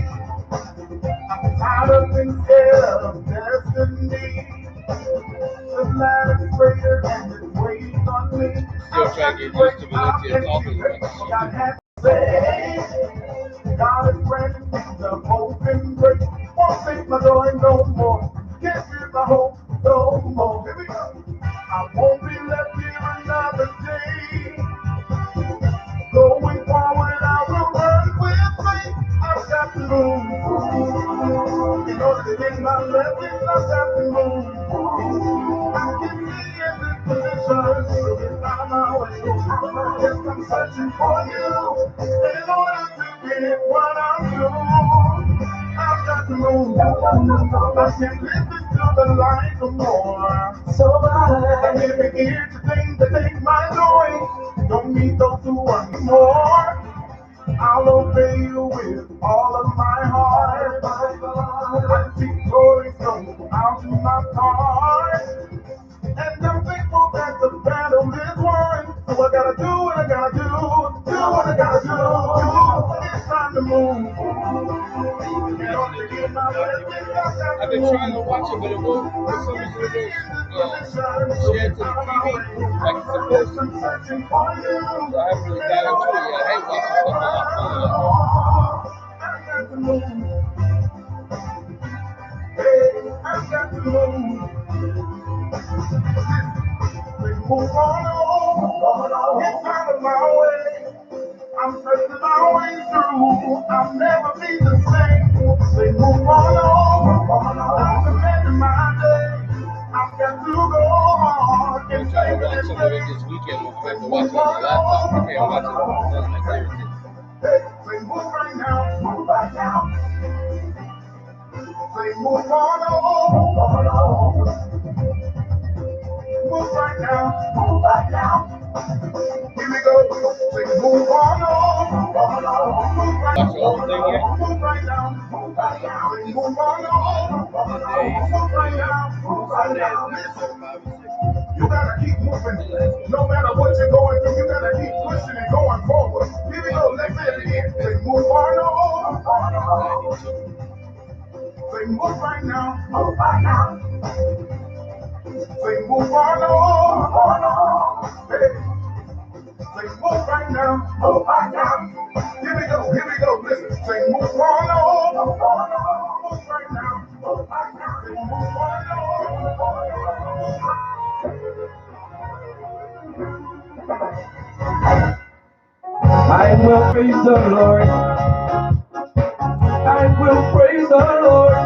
I'm tired of being scared of destiny. The land is greater and it weighs on me. Still trying to get used to Valencia talking God has said, God is granting me the open grace. Won't take my joy no more. Can't give my hope no more. Here we go. I won't be left here another day. Going forward, I will run with faith. I've got to move. In order to get my blessings, I've got to move. I can be in this position, so get out of my way. Yes, I'm searching for you in order to get what I'm due. I've got to move. I can't listen to the lies no more. So I give me ear to things that take my joy. Don't need those who want more. I'll obey you with all of my heart. I see glory come out in my heart. And I'm thankful that the battle is won. So I gotta do what I gotta do what I gotta do. It's time to move. I've been trying to watch it, but it won't. For some reason, it won't share to the TV like it's supposed to. So I haven't really got into it yet. I hate watching stuff on my Move on, it's out of my way. I'm pressing my way through. I'll never be the same. Say move on, I'm defending my day. I've got to go on. I'm trying to watch some of it this weekend. I'm going to watch it on my laptop. I can't watch it on my series. Say move right now, move right now. Say move on, move right now, move right now. Here we go. Say move on, move right now, move right now, move right now. Say move on, move right now, move right now. Listen, you gotta keep moving. No matter what you're going through, you gotta keep pushing and going forward. Here we go. Let's say it again. Say move on, say move right now, move right now. Say move on, hey. Say move right now, move right now. Here we go, listen. Say move on, move right now, move right now. Say move on. I will praise the Lord. I will praise the Lord.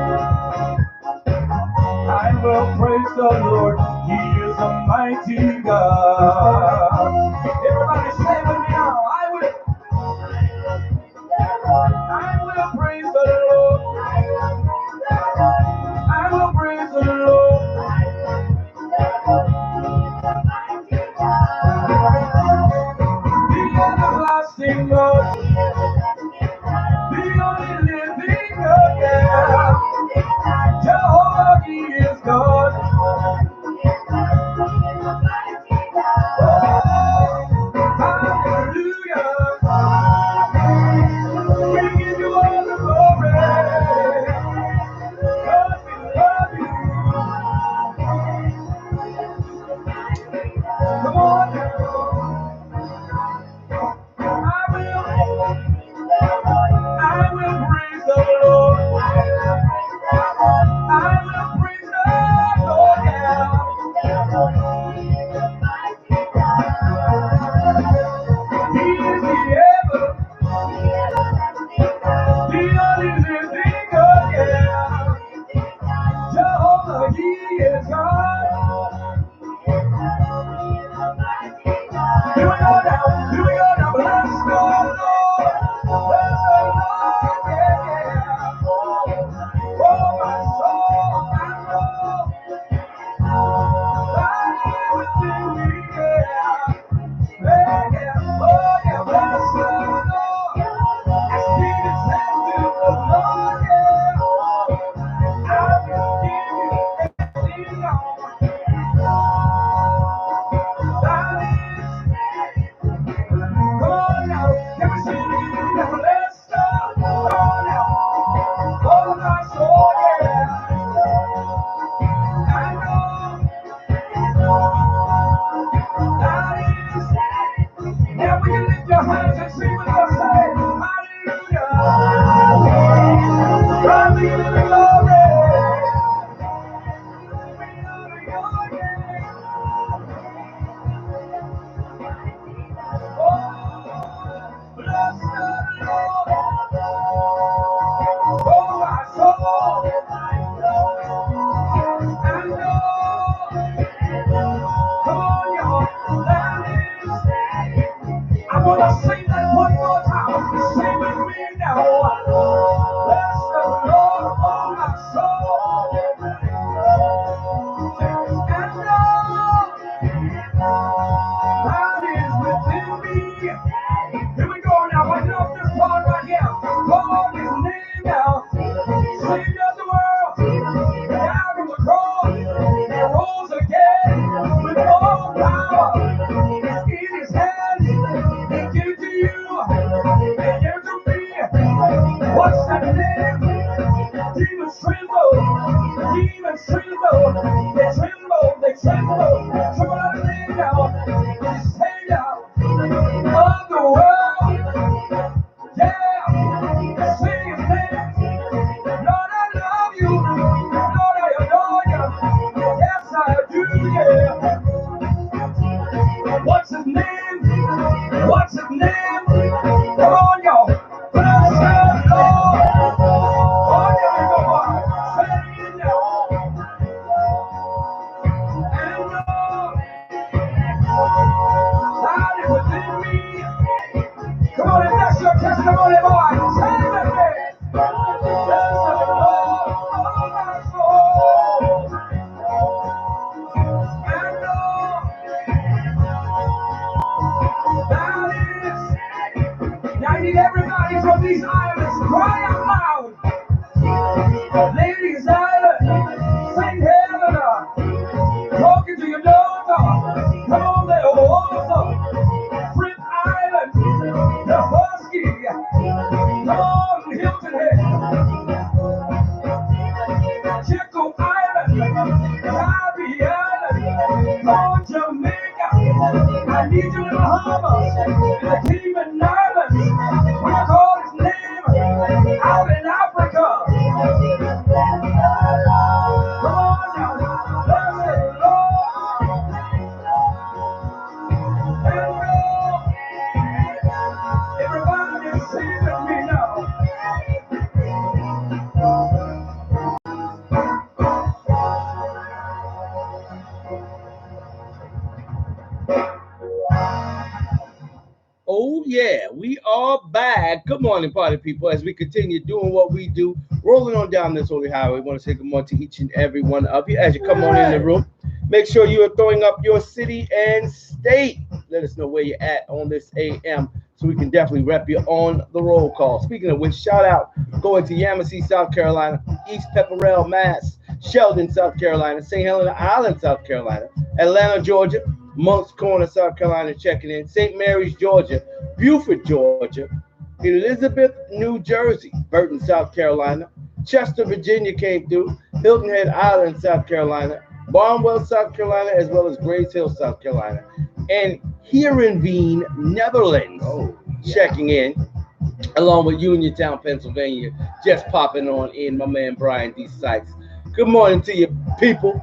I will praise the Lord. He is a mighty God. Everybody say with me now. I will praise the Lord. I will praise the Lord. The everlasting God. The only living God. gonna sing that one more time. Sing with me now. Bless the Lord, oh my soul. And that is within me. Here we go now. I love this part right here. Call his name now. Savior of the world. Died on the cross. And rose again with all power in his hands. He gave it to you. He gave it to me. What's that name? Demons tremble. Demons tremble. They tremble. They tremble. Tremble out of the name now. The Savior of the world. Yeah. Sing his name. Lord, I love you. Lord, I adore you. Yes, I do, yeah. What's his name? What's his name? Come on, y'all. Bless the Lord. Oh, yeah, we go on. Say it now. And God is within me. Come on, if that's your testimony, boy. Say it with me. Bless the Lord, oh my soul. And that is. Now I need everybody from these islands, cry out loud. Ladies Island, St. Helena, talking to your daughter. Come on there, Oahu, Fripp Island, the Husky. Come on, Hilton Head, Jekyll Island, Tybee Island, come on, Jamaica. I need you in the Bahamas, the Cayman Islands. We call his name out in Africa. Come on now, bless the Lord. And everybody sing with me now. Oh yeah, we are back. Good morning, party people. As we continue doing what we do, rolling on down this holy highway. I want to say good morning to each and every one of you. As you come on in the room, make sure you are throwing up your city and state. Let us know where you're at on this AM, so we can definitely rep you on the roll call. Speaking of which, shout out going to Yamasee, South Carolina, East Pepperell, Mass, Sheldon, South Carolina, St. Helena Island, South Carolina, Atlanta, Georgia, Moncks Corner, South Carolina, checking in, St. Mary's, Georgia, Beaufort, Georgia, Elizabeth, New Jersey, Burton, South Carolina, Chester, Virginia came through, Hilton Head Island, South Carolina, Barnwell, South Carolina, as well as Grays Hill, South Carolina, and Heerenveen, Netherlands, checking in, along with Uniontown, Pennsylvania, just popping on in, my man Brian D. Sykes. Good morning to you, people.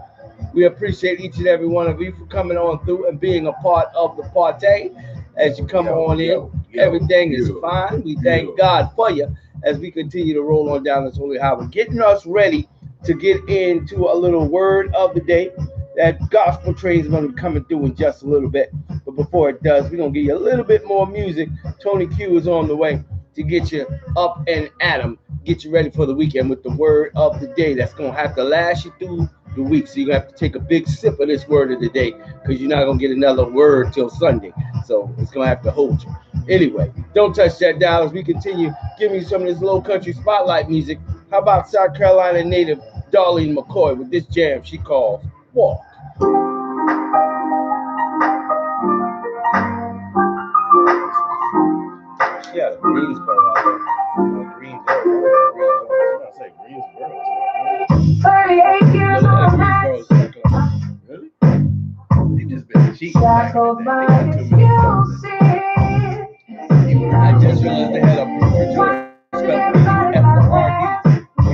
We appreciate each and every one of you for coming on through and being a part of the party. As you come on in, everything is fine. We thank God for you as we continue to roll on down this holy highway, getting us ready to get into a little word of the day. That gospel train is going to be coming through in just a little bit. But before it does, we're going to give you a little bit more music. Tony Q is on the way to get you up and at 'em, get you ready for the weekend with the word of the day that's going to have to last you through the week. So you're going to have to take a big sip of this word of the day, because you're not going to get another word till Sunday. So it's going to have to hold you. Anyway, don't touch that dial as we continue giving you some of this low country spotlight music. How about South Carolina native Darlene McCoy with this jam she calls Walk. Yeah, Greensboro out there. Greensboro. 38 years old, Really? They just been cheating. shackled by excuses. I just realized they had a Brooklyn Georgia spelled F-O-R-D.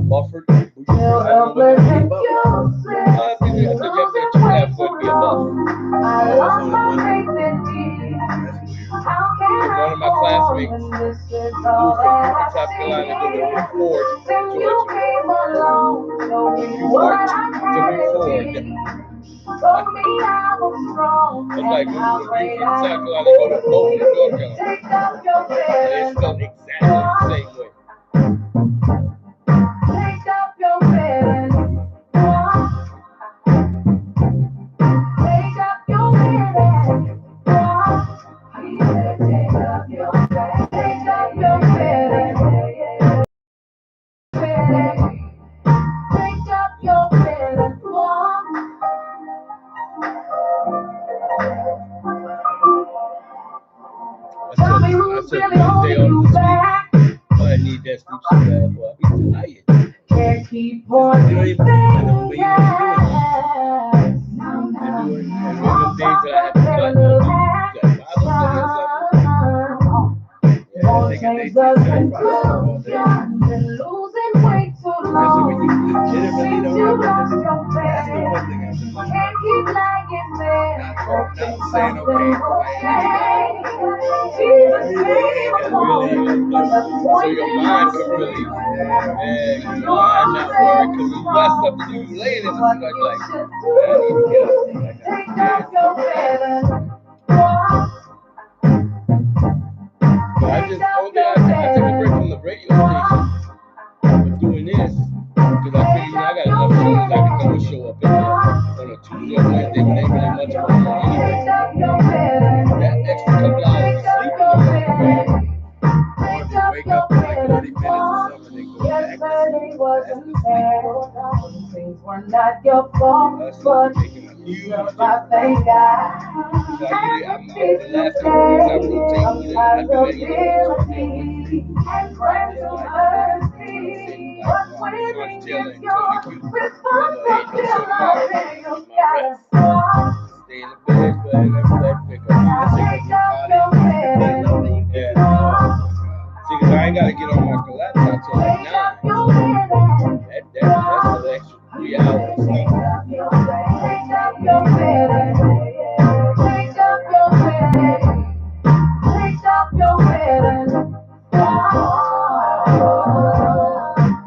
Bufford. Still helpless and I useless. think you have to get that 2F would be a Bufford. I lost my faith in thee. How can One of my I go on classmates when this is moved all from that South I Carolina to see? Route Ford, Since you Georgia. came along, show me what I To can Route Ford. be. told me I was strong. It's like And when how you great from I South Carolina go to Boulder, North Carolina. Take up your bed It's and spelled exactly the same way. take up your bed and walk. Take up your bed and walk. He said, take up your bed. Take up your bed and take up your bed and walk. Tell me who's really holding you back. I need that sleep so bad, boy. I'm tired. Can't keep on You don't even know what you're doing. Now You're doing one of them days that I have to cut. You got 5 or 7 or something. All things doesn't do. Been losing weight too long. Seems you lost your face. Can't keep lying there. Hoping something will change. Jesus came along. So your mind could really, your mind not worry because you got stuff to do. You laying in the sleep like, I need to get up. Take up your bed and walk. I take a break from the radio station for doing this because I figure I got enough shows I can throw a show up in there on a Tuesday or Wednesday when ain't really much going on anyway. That extra couple hours of sleep is going Or they wake up for like 30 minutes or something and go back. Yesterday wasn't fair. Things were not your fault, but you I thank God. I'm the last couple weeks I'm rotating. I do Responsibility and gradual mercy. But when it's your responsibility, you gotta stop. Stay in the bed, but I never let pick up. Take up your bed. See, because I ain't got to get on my laptop till like 9. That's an extra 3 hours of sleep. Take up your bed. Take up your bed. Take up your bed and walk.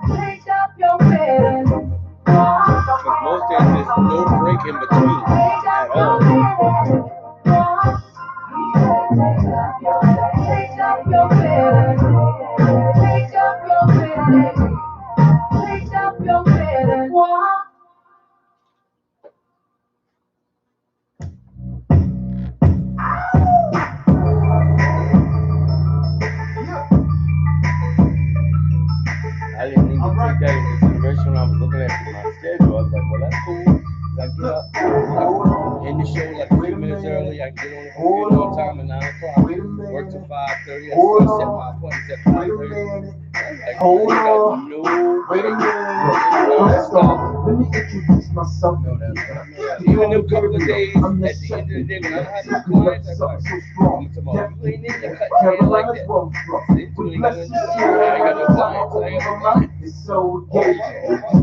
Take up your bed and walk. Because most days there's no break in between at all. Take up your bed. Take up your bed. Take up your bed and walk. I didn't even take that into consideration when I was looking at my schedule. I was like, well, that's cool. I get up, I end the show like a few minutes early. I can get on the computer on time at 9 o'clock. Work till 5:30. I still set my appointments at 5:30. Like, Hold I got on. no Wait a break. minute. Let's go. Let me introduce myself. Even them couple of days at the end of the day when I have my clients, I'm like, I'm tomorrow. You ain't in there cutting hair like that. They ain't got no clients. I ain't got no clients. It's so gay.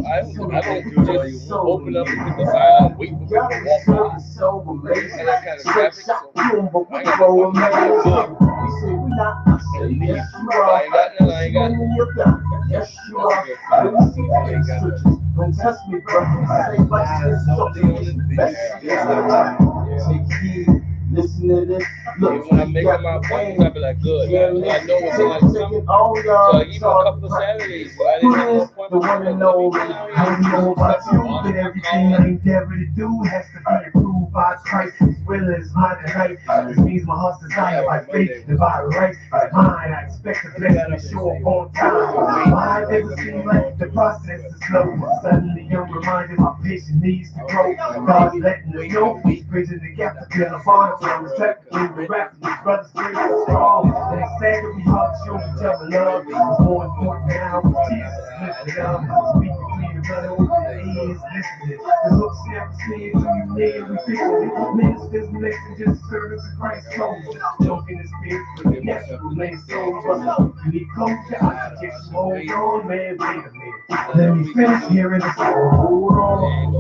I don't just open up and put the sign and wait for people to walk by. So amazing. And that kind of traffic, so I ain't got no You good. say we not. And leave. Yes, you I ain't got none, I ain't got none. Yes, you are. Let me see the scriptures. Don't touch me, brother. Say like this. Something on the best. Take heed. Listen to this. Look, when I'm making my appointments, I be like, good. I know when somebody's coming. So even a couple of Saturdays where I didn't have no appointment. The one and only. I don't know about you, but everything I endeavor to do has to be approved by Christ as well as my delight. This means my heart's desire by faith and by right. By mine, I expect the blessing to show up on time. Why it never seems like the process is slow. Suddenly I'm reminded my patience needs to grow. God's letting us know He's bridging the gap to build a bond. So I'm respecting the rap, these brothers great and strong. And it's sad that we hard to show each other love. It's more important now with Jesus lifted up. Speaking clear, brother, over the ears, listening. The hooks never slid to you, nigga, we fixing it. Ministers, messengers, servants of Christ, soldiers. Junk in the spirit, but the natural man soul. But you need culture, I suggest you hold on, man, wait a minute. Let me finish hearing the song. Hold on.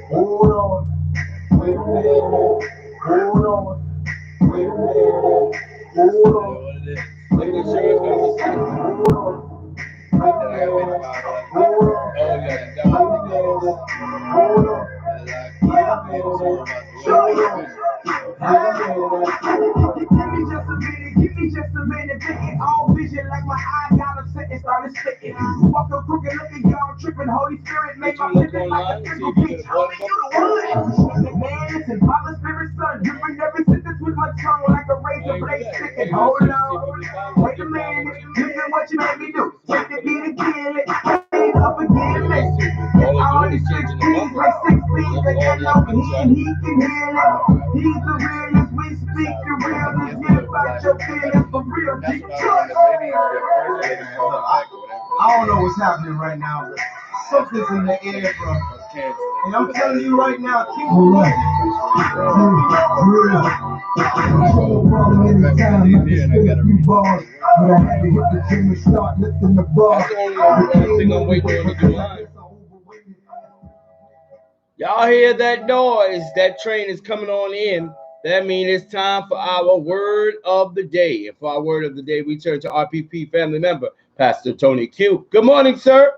Hold on. Wait a minute. Hold on. Wait a minute. Hold on. Wait a minute. Hold on. Hold on. Hold on. Give me just a minute, getting all vision like my eye got a sentence started spitting. Walking crooked, looking y'all tripping. Holy Spirit made my pivot like a single beach. Homie, you the one. Man, and Father, Spirit, Son, dripping every sentence with my tongue like a razor blade sticking. Hold on, wait a minute, listen what you made me do. Take the beat and kill it. Ain't up again, listen. All these 16s, like 16s, they got no he and he can heal it. He's the realest, we speak the realest. Get about your feelings for real. I don't know what's happening right now, but something's in the air, bro. And I'm telling you right now, keep it Y'all hear that noise? That train is coming on in. That means it's time for our word of the day. And for our word of the day, we turn to RPP family member, Pastor Tony Q. Good morning, sir.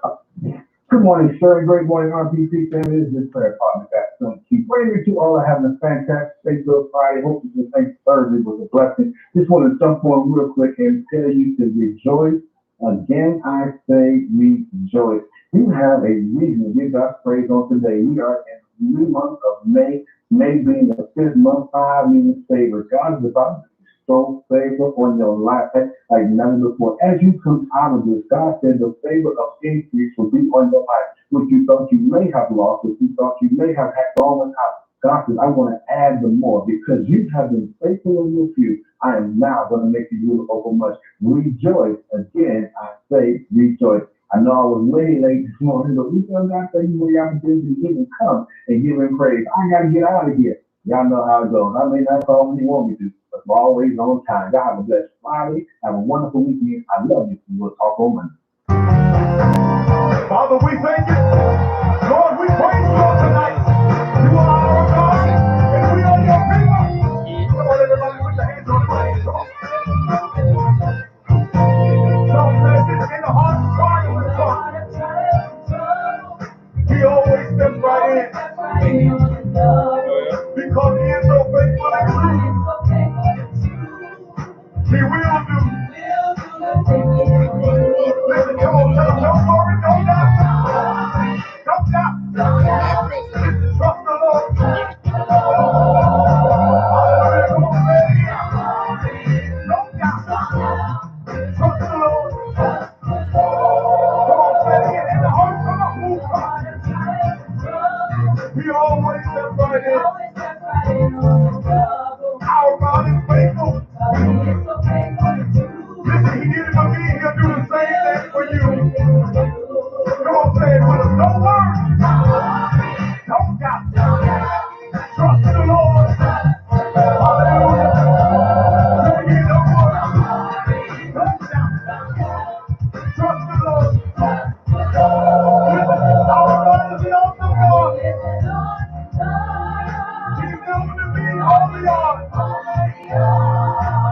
Good morning, sir. Great morning, RPP family. This is your prayer partner, Pastor Tony Q. Praying that you all are having a fantastic Facebook Friday. Hope that your thanks Thursday was a blessing. Just want to jump on real quick and tell you to rejoice. Again, I say rejoice. You have a reason to give God praise on today. We are in the new month of May. May being the 5th month, 5 meaning favor. God is about to bestow favor on your life like never before. As you come out of this, God said the favor of increase will be on your life. What you thought you may have lost, what you thought you may have had gone without. God said, I want to add the more because you have been faithful in your few. I am now going to make you rule over much. Rejoice. Again, I say rejoice. I know I was way late this morning, but we still got to you where y'all can even come and give him praise. I got to get out of here. Y'all know how it goes. I may not call when you want me to, but I'm always on time. Y'all have a blessed Friday. Have a wonderful weekend. I love you. We'll talk on Monday. Father, we thank you. Lord, we praise you all tonight. You are our God, and we are your people. Come on, everybody, put your hands on the praise. Some message in the heart, crying with the heart. He always steps right in. Because he is so faithful and true. He will do. Listen, come on, tell him, don't worry, don't doubt. Don't doubt. Trust the Lord. Hallelujah, come on, say it again. Don't doubt. Trust the Lord. Come on, say it again. In the heart, come on, move on. He always steps right in. Our God is faithful. Listen, he did it for me, he'll do the same thing for you. Come on, say it with us. Don't worry. Don't doubt. Trust the Lord. Hallelujah. Say it again, don't worry. Don't doubt. Trust the Lord. Listen, our God is the awesome God. He's known to be all the art.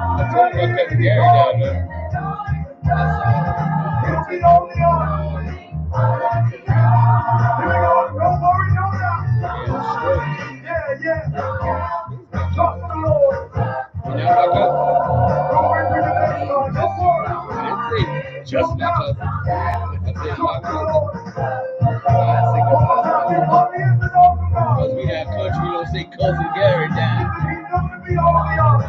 I told him I cut Gary down there. He'll be all the art. Here we go. Don't worry, don't doubt. Yeah. Trust the Lord. You know my cousin? Glory to the name of God. Don't worry. I didn't say just my cousin. I said my cousin. Because we have country, we don't say cousin Gary down. He's going to be all the art.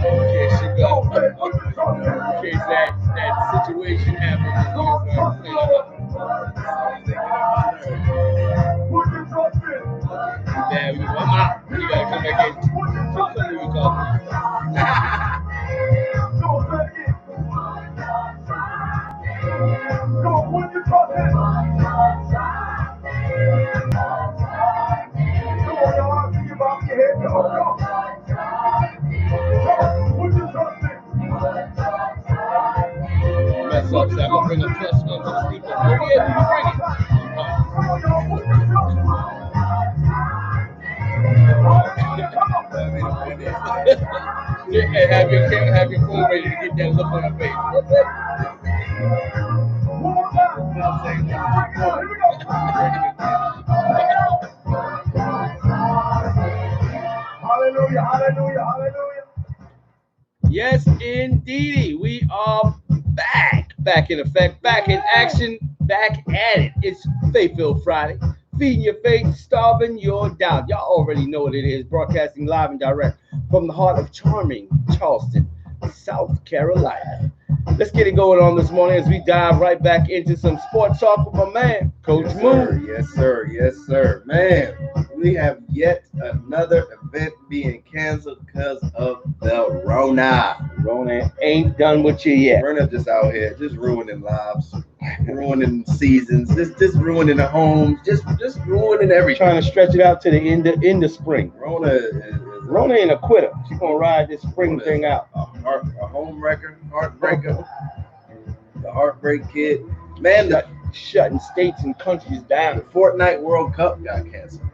case you got, in case that situation happens, and you start cleaning up. Damn, I'm out. You gotta come back in. Something we call. Mess up, so I'm gonna bring a plus one to the sleep. Oh yeah, you bring it. And have your phone ready to get that look on your face. Hallelujah, hallelujah, hallelujah. Yes, indeedy. We are back in effect, back in action, back at it. It's Faith-Filled Friday. Feeding your faith, starving your doubt. Y'all already know what it is. Broadcasting live and direct from the heart of charming Charleston, South Carolina. Let's get it going on this morning as we dive right back into some sports talk with my man, Coach Moon. Yes, sir. Yes, sir. Man, we have yet another event being canceled because of the Rona. Rona ain't done with you yet. Rona just out here, just ruining lives, ruining seasons, just ruining the homes, just ruining everything. Trying to stretch it out to the end of spring. Rona ain't a quitter. She's gonna ride this spring thing out. A home wrecker, heartbreaker, the heartbreak kid. Man, shutting states and countries down. The Fortnite World Cup got canceled.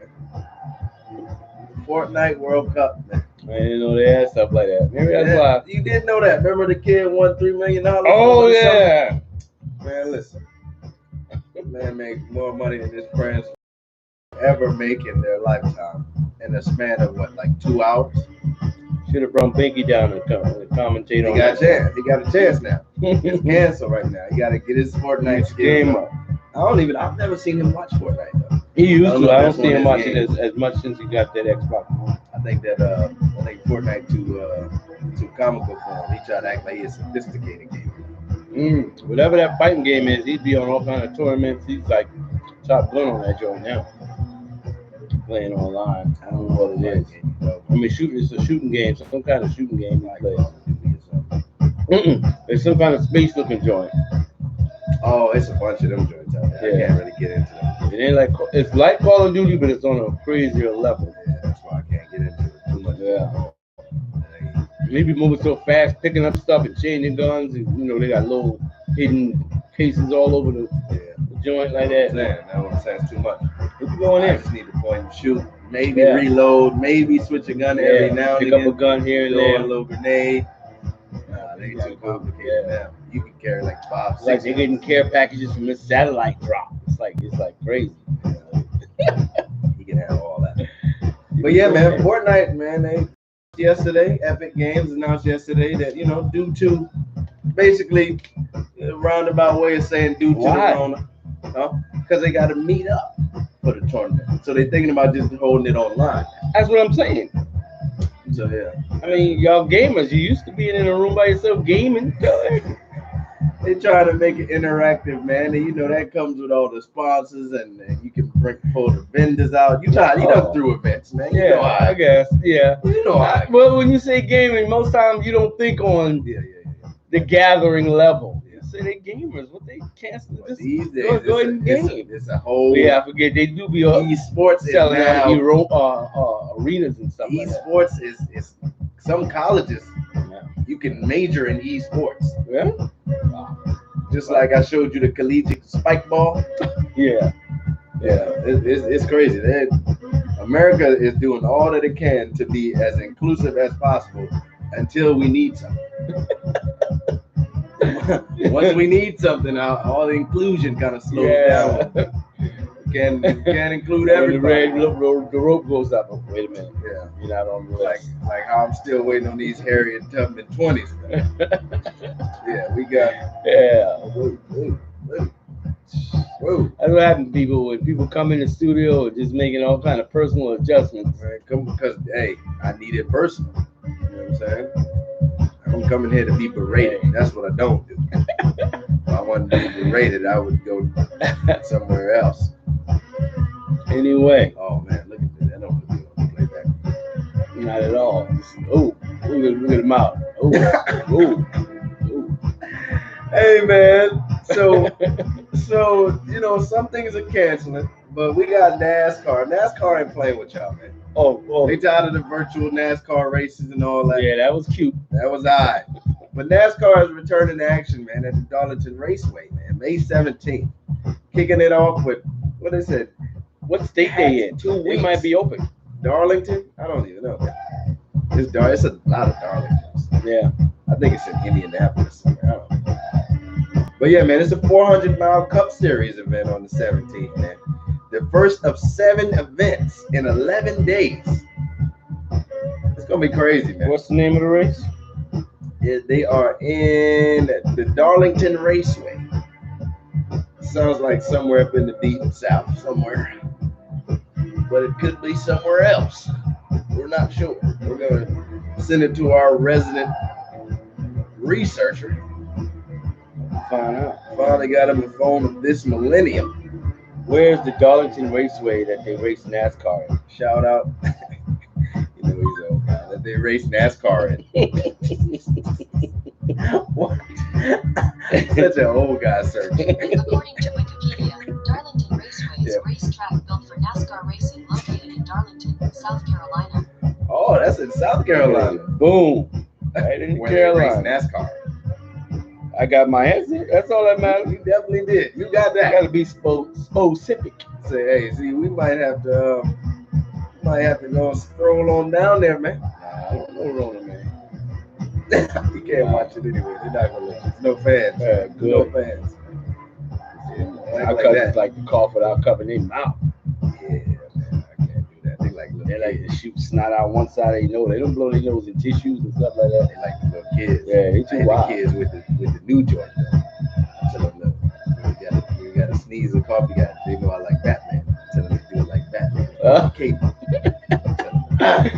Fortnite World Cup, man. I didn't know they had stuff like that. Maybe that's why. You didn't know that. Remember the kid won $3 million? Oh, yeah. Man, listen. Man made more money than his friends ever make in their lifetime in a span of, what, like 2 hours? Should have brought Binky down to commentate on that. He got a chance now. It's canceled right now. He got to get his Fortnite game up. I've never seen him watch Fortnite, though. He used to. I don't see him watching as much since he got that Xbox. I think Fortnite too comical for him. He tried to act like he's a sophisticated game. Whatever that fighting game is, he'd be on all kind of tournaments. He's like top gun on that joint now. Playing online. I don't know what it is. I mean, it's a shooting game, some kind of shooting game he plays. It's some kind of space looking joint. Oh, it's a bunch of them joints out there. Yeah. I can't really get into them. It ain't it's like Call of Duty, but it's on a crazier level. Yeah, that's why I can't get into it too much. Yeah. Maybe moving so fast, picking up stuff and changing guns, and they got little hidden cases all over the joint like that. Man, that one sounds too much. What you going in? I just need to point and shoot, maybe reload, maybe switch a gun every now and again. Pick up a gun here and there. A little grenade. Nah, they too complicated now. You can carry like 5, 6. Like they're getting care packages from this satellite drop. It's like crazy. You can have all that. But yeah, man, Fortnite, man, Epic Games announced yesterday that, due to basically a roundabout way of saying due to the Rona, because they got to meet up for the tournament. So they're thinking about just holding it online. That's what I'm saying. So yeah. I mean, y'all gamers, you used to be in a room by yourself gaming. They try to make it interactive, man, and that comes with all the sponsors, and you can pull the vendors out. You done through events, man. I guess. Yeah. Well, when you say gaming, most times you don't think on the gathering level. You say they gamers. What they cancel this? These days, go ahead and game. It's a whole. Yeah, I forget they do be esports selling arenas and stuff. Esports like is some colleges. You can major in esports. Yeah. Just like I showed you the collegiate spike ball. Yeah. It's crazy. America is doing all that it can to be as inclusive as possible until we need something. Once we need something, all the inclusion kind of slows down. Can't include everybody. The rope goes up. Oh, wait a minute. Yeah. You're not on the list. Like how I'm still waiting on these Harriet Tubman 20s. Yeah, we got. Yeah. Whoa. That's what happens to people when people come in the studio just making all kind of personal adjustments. Man, because hey, I need it personal. You know what I'm saying? coming here to be berated. That's what I don't do. If I wanted to be berated, I would go somewhere else. Anyway, Oh man, look at this. I don't want to play that. not at all. Oh, look at the mouth. Oh, oh. Hey man, so some things are canceling, but we got NASCAR. NASCAR ain't playing with y'all, man. Oh, They tired of the virtual NASCAR races and all that. yeah, that was cute. That was I. But NASCAR is returning to action, man, at the Darlington Raceway, man, May 17th. Kicking it off with, what is it? What state they in? 2 They weeks. might be open. Darlington? I don't even know. It's a lot of Darlingtons. Yeah. I think it's in Indianapolis. I don't know. But yeah, man, it's a 400-mile Cup Series event on the 17th, man. The first of 7 events in 11 days. It's gonna be crazy, man. What's the name of the race? They are in the Darlington Raceway. Sounds like somewhere up in the deep south, somewhere. But it could be somewhere else. We're not sure. We're gonna send it to our resident researcher. Find out. Finally got him a phone of this millennium. Where's the Darlington Raceway that they race NASCAR in? Shout out. You know he's old guy. That they race NASCAR in. What? Such an old guy search. According to Wikipedia, Darlington Raceway is a racetrack built for NASCAR racing located in Darlington, South Carolina. Oh, that's in South Carolina. Boom. Right in Where they race Carolina. NASCAR. I got my answer. That's all that matters. You definitely did. You got I that. gotta be specific. Say, hey, see, we might have to go stroll on down there, man. I don't know Rona, man. You can't watch it anyway. They're not gonna let you. No fans. Yeah, No good. fans. Our Like cousins that. like to cough without covering their mouth. Yeah, man, I can't do that. They like little They like kids. to shoot snot out one side of their nose. They don't blow their nose in tissues and stuff like that. They like the little kids. Yeah, they I too hit wild. the kids with the new joint. Tell them, look, you gotta sneeze and cough. They know I like Batman. Tell them to do it like Batman. Okay.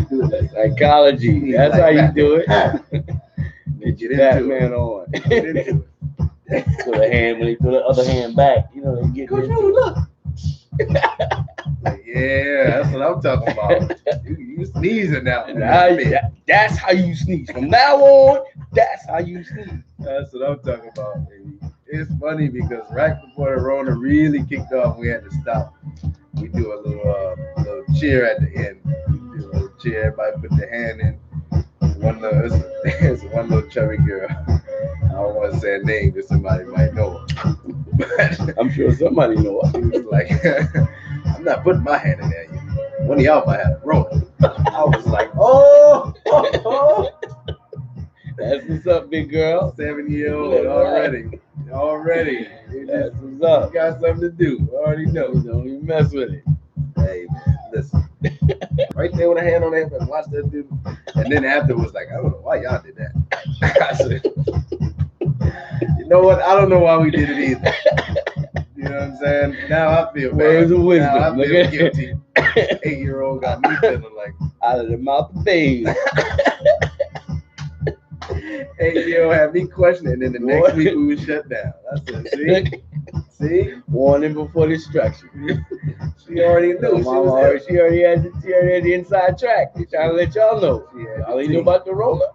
Do it like Psychology. That's how you do it. Get Get into Batman on. it. Get into it. Throw the hand when they throw the other hand back. You know they get Coach into Rule, it. look. Like, yeah, that's what I'm talking about. You sneezing now. That's how you sneeze. From now on, that's how you sneeze. That's what I'm talking about, baby. It's funny because right before the Rona really kicked off, we had to stop. We do a little cheer at the end. We do a little cheer. Everybody put their hand in. There's one little chubby girl. I don't want to say her name because somebody might know her. But I'm sure somebody know she was like, I'm not putting my hand in there. One of y'all might have a Rona. I was like, oh. That's what's up, big girl. 7-year-old already. That's what's up. You got something to do. I already know. Don't even mess with it. Hey man, listen. Right there with a hand on their head, watch that dude. And then afterwards, like, I don't know why y'all did that. I said, you know what? I don't know why we did it either. You know what I'm saying? Now I feel Words bad. of wisdom. Now I Look feel at guilty. 8-year-old got me feeling like out of the mouth of babes. 8-year-old had me questioning, and then the next week we was shut down. That's it. See? Warning before destruction. She already knew. She already had the inside track. They trying to let y'all know. Y'all ain't know about the roller.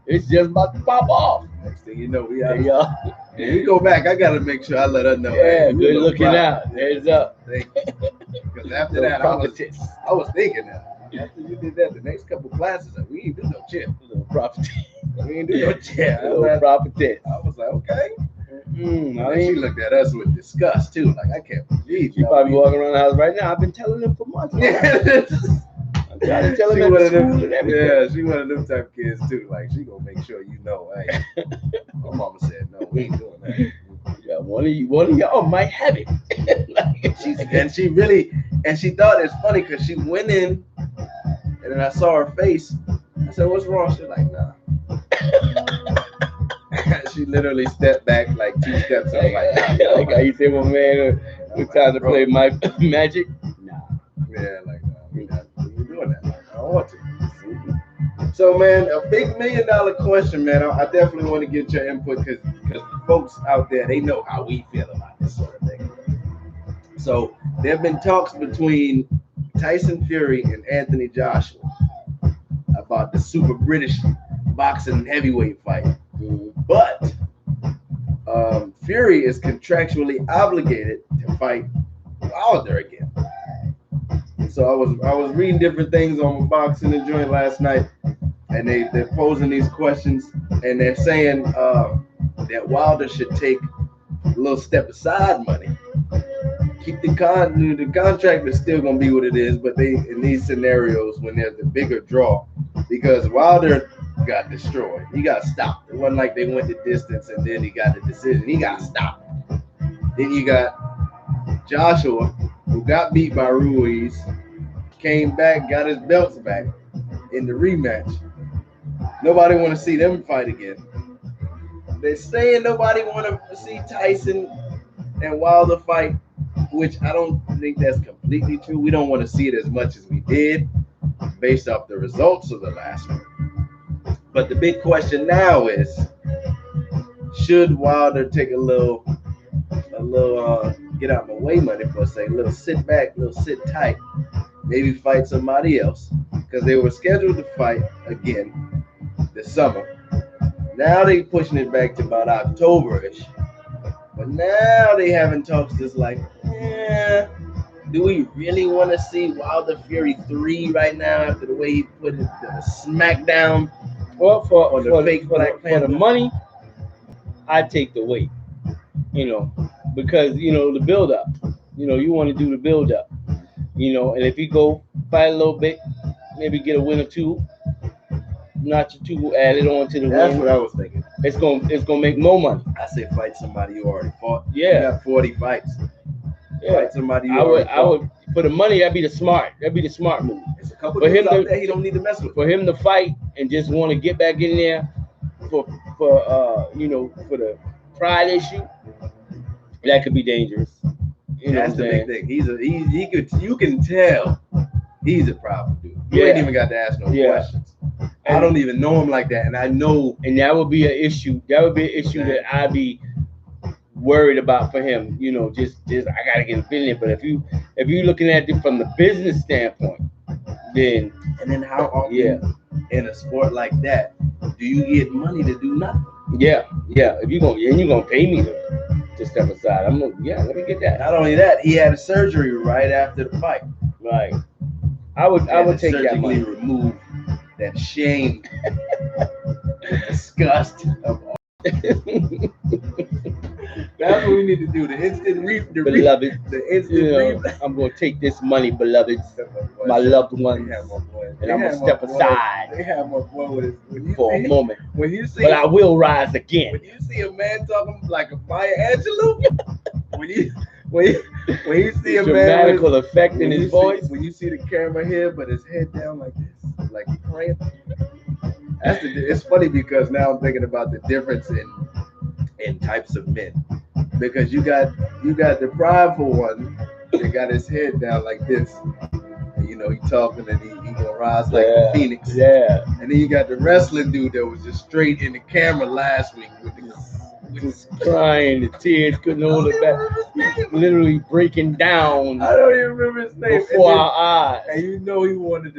It's just about to pop off. Next thing you know, we There out. y'all. When we go back, I gotta make sure I let her know. Yeah, hey, good looking out. Heads up. Because after that, I was thinking that. After you did that, the next couple classes, like, we ain't do no chill. Little prophetess. We ain't do no chill. Little prophetess. I was like, okay. I And then mean, she looked at us with disgust too. Like, I can't believe she you. probably walking around the house right now. I've been telling them for months. I'm trying to tell She them one at of them, school and everything. yeah, she one of them type of kids too. Like, she gonna make sure you know, hey. My mama said, no, we ain't doing that. Yeah, one of y'all might have it. And she thought it's funny because she went in, and then I saw her face. I said, "What's wrong?" She's like, "Nah." She literally stepped back like 2 steps. I was like, "Nah." Like how you say, well, man, we're trying to play my magic. Nah. Yeah, like, nah, we're not doing that. I don't want to. So, man, a big $1 million question, man. I definitely want to get your input because the folks out there, they know how we feel about this sort of thing. So, there have been talks between Tyson Fury and Anthony Joshua about the Super British boxing heavyweight fight. But Fury is contractually obligated to fight Wilder again. So I was reading different things on Boxing and Joint last night, and they're posing these questions, and they're saying that Wilder should take a little step aside money. Keep the contract is still gonna be what it is, but they in these scenarios when there's a bigger draw, because Wilder got destroyed. He got stopped. It wasn't like they went the distance and then he got the decision. He got stopped. Then you got Joshua, who got beat by Ruiz, came back, got his belts back in the rematch. Nobody want to see them fight again. They're saying nobody want to see Tyson and Wilder fight, which I don't think that's completely true. We don't want to see it as much as we did based off the results of the last one. But the big question now is, should Wilder take a little get out my way money for say, a little sit back, a little sit tight, maybe fight somebody else, because they were scheduled to fight again this summer. Now they pushing it back to about October-ish. But now they having talks just like, do we really want to see Wilder Fury 3 right now after the way he put the smackdown? Well, for the money, I take the weight, because the build up, you want to do the build up, and if you go fight a little bit, maybe get a win or two, not your two, add it on to the That's win. what I was thinking. It's gonna make more money. I say fight somebody you already fought. Yeah. You got 40 fights. Yeah. Fight somebody you I would for the money. That'd be the smart move. There's a couple For dudes him out to- there he don't need to mess with. For him to fight and just want to get back in there for the pride issue, that could be dangerous. That's the big thing. You can tell he's a problem dude. You Yeah. ain't even got to ask no questions. I don't even know him like that, and I know. And that would be an issue. That would be an issue that I'd be worried about for him. Just I gotta get him in there. But if you looking at it from the business standpoint, then how often in a sport like that do you get money to do nothing? Yeah. If you're gonna pay me to step aside, let me get that. Not only that, he had a surgery right after the fight. Right. I would take that money. Remove that shame, disgust of all. That's what we need to do. The instant beloved. The instant I'm gonna take this money, beloveds, my loved ones, and I'm gonna step aside They have my boy with it for a moment. When you see, but I will rise again. When you see a man talking like a Maya Angelou, when you see a man dramatical effect in his voice, when you see the camera here, but his head down like this, like he's praying. It's funny because now I'm thinking about the difference in types of men, because you got the prideful one that got his head down like this, and, he talking and he gonna rise like a phoenix. Yeah. And then you got the wrestling dude that was just straight in the camera last week with just crying, the tears couldn't hold it back, literally breaking down. I don't even remember his name. Before our eyes. And he wanted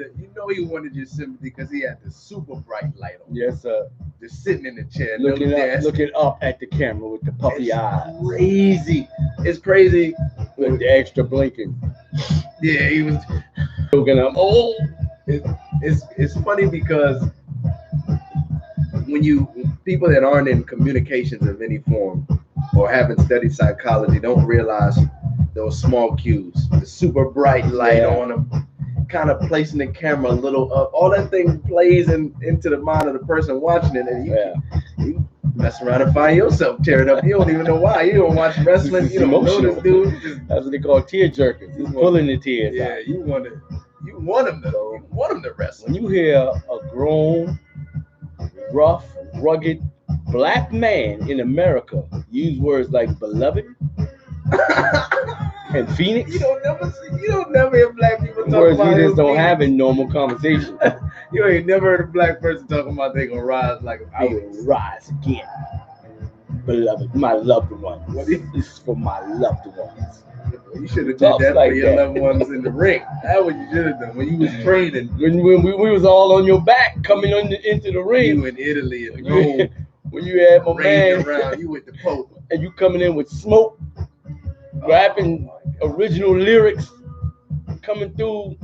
your sympathy because he had the super bright light on. Yes, sir. Just sitting in the chair, looking up at the camera with the puffy eyes. Crazy. It's crazy. With the extra blinking. Yeah, he was looking up. Oh, it's funny because when people that aren't in communications of any form or haven't studied psychology don't realize those small cues, the super bright light on them, kind of placing the camera a little up, all that thing plays into the mind of the person watching it, and you mess around and find yourself tearing up. You don't even know why. You don't watch wrestling. You don't know this dude. That's what they call tear jerkers. He's pulling the tears out. Yeah, you want him to wrestle. When you hear a grown, rough, rugged black man in America use words like beloved and Phoenix, you don't never hear black people talk words about we just don't Phoenix. have in normal conversation. You ain't never heard a black person talking about they gonna rise like a I phoenix. will rise again. Beloved, my loved ones. What do you- This is for my loved ones. You should have did Talks that like for your that. loved ones in the ring. That's what you should have done when you was training. When we was all on your back coming into the ring. You in Italy and Rome, When you had my raging man around, you with the Pope. and you coming in with smoke, rapping original lyrics, coming through.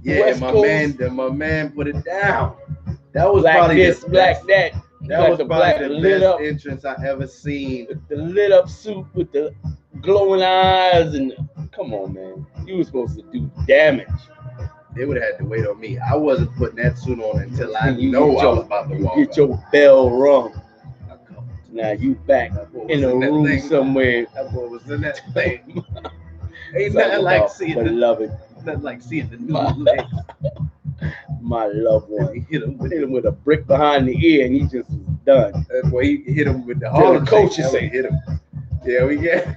Yeah, West my Coast. man put it down. That was Black probably this, the black best, that. You that got was the probably black the lit best up, entrance I ever seen. the lit up suit with the glowing eyes, and come on, man, you were supposed to do damage. They would have had to wait on me. I wasn't putting that suit on until I You know get I your- was about to You walk get up. your bell rung. I come. Now you back That boy in was a that room thing. somewhere. That boy was in that thing. Ain't Talking nothing like about seeing the, beloved, nothing like seeing the new My- legs. my loved And one. he hit him with Hit him with a brick behind the ear, and he just was done. that boy. He hit him with the Till the Harlem coach Shake. is That saying. what hit him. Yeah, we get.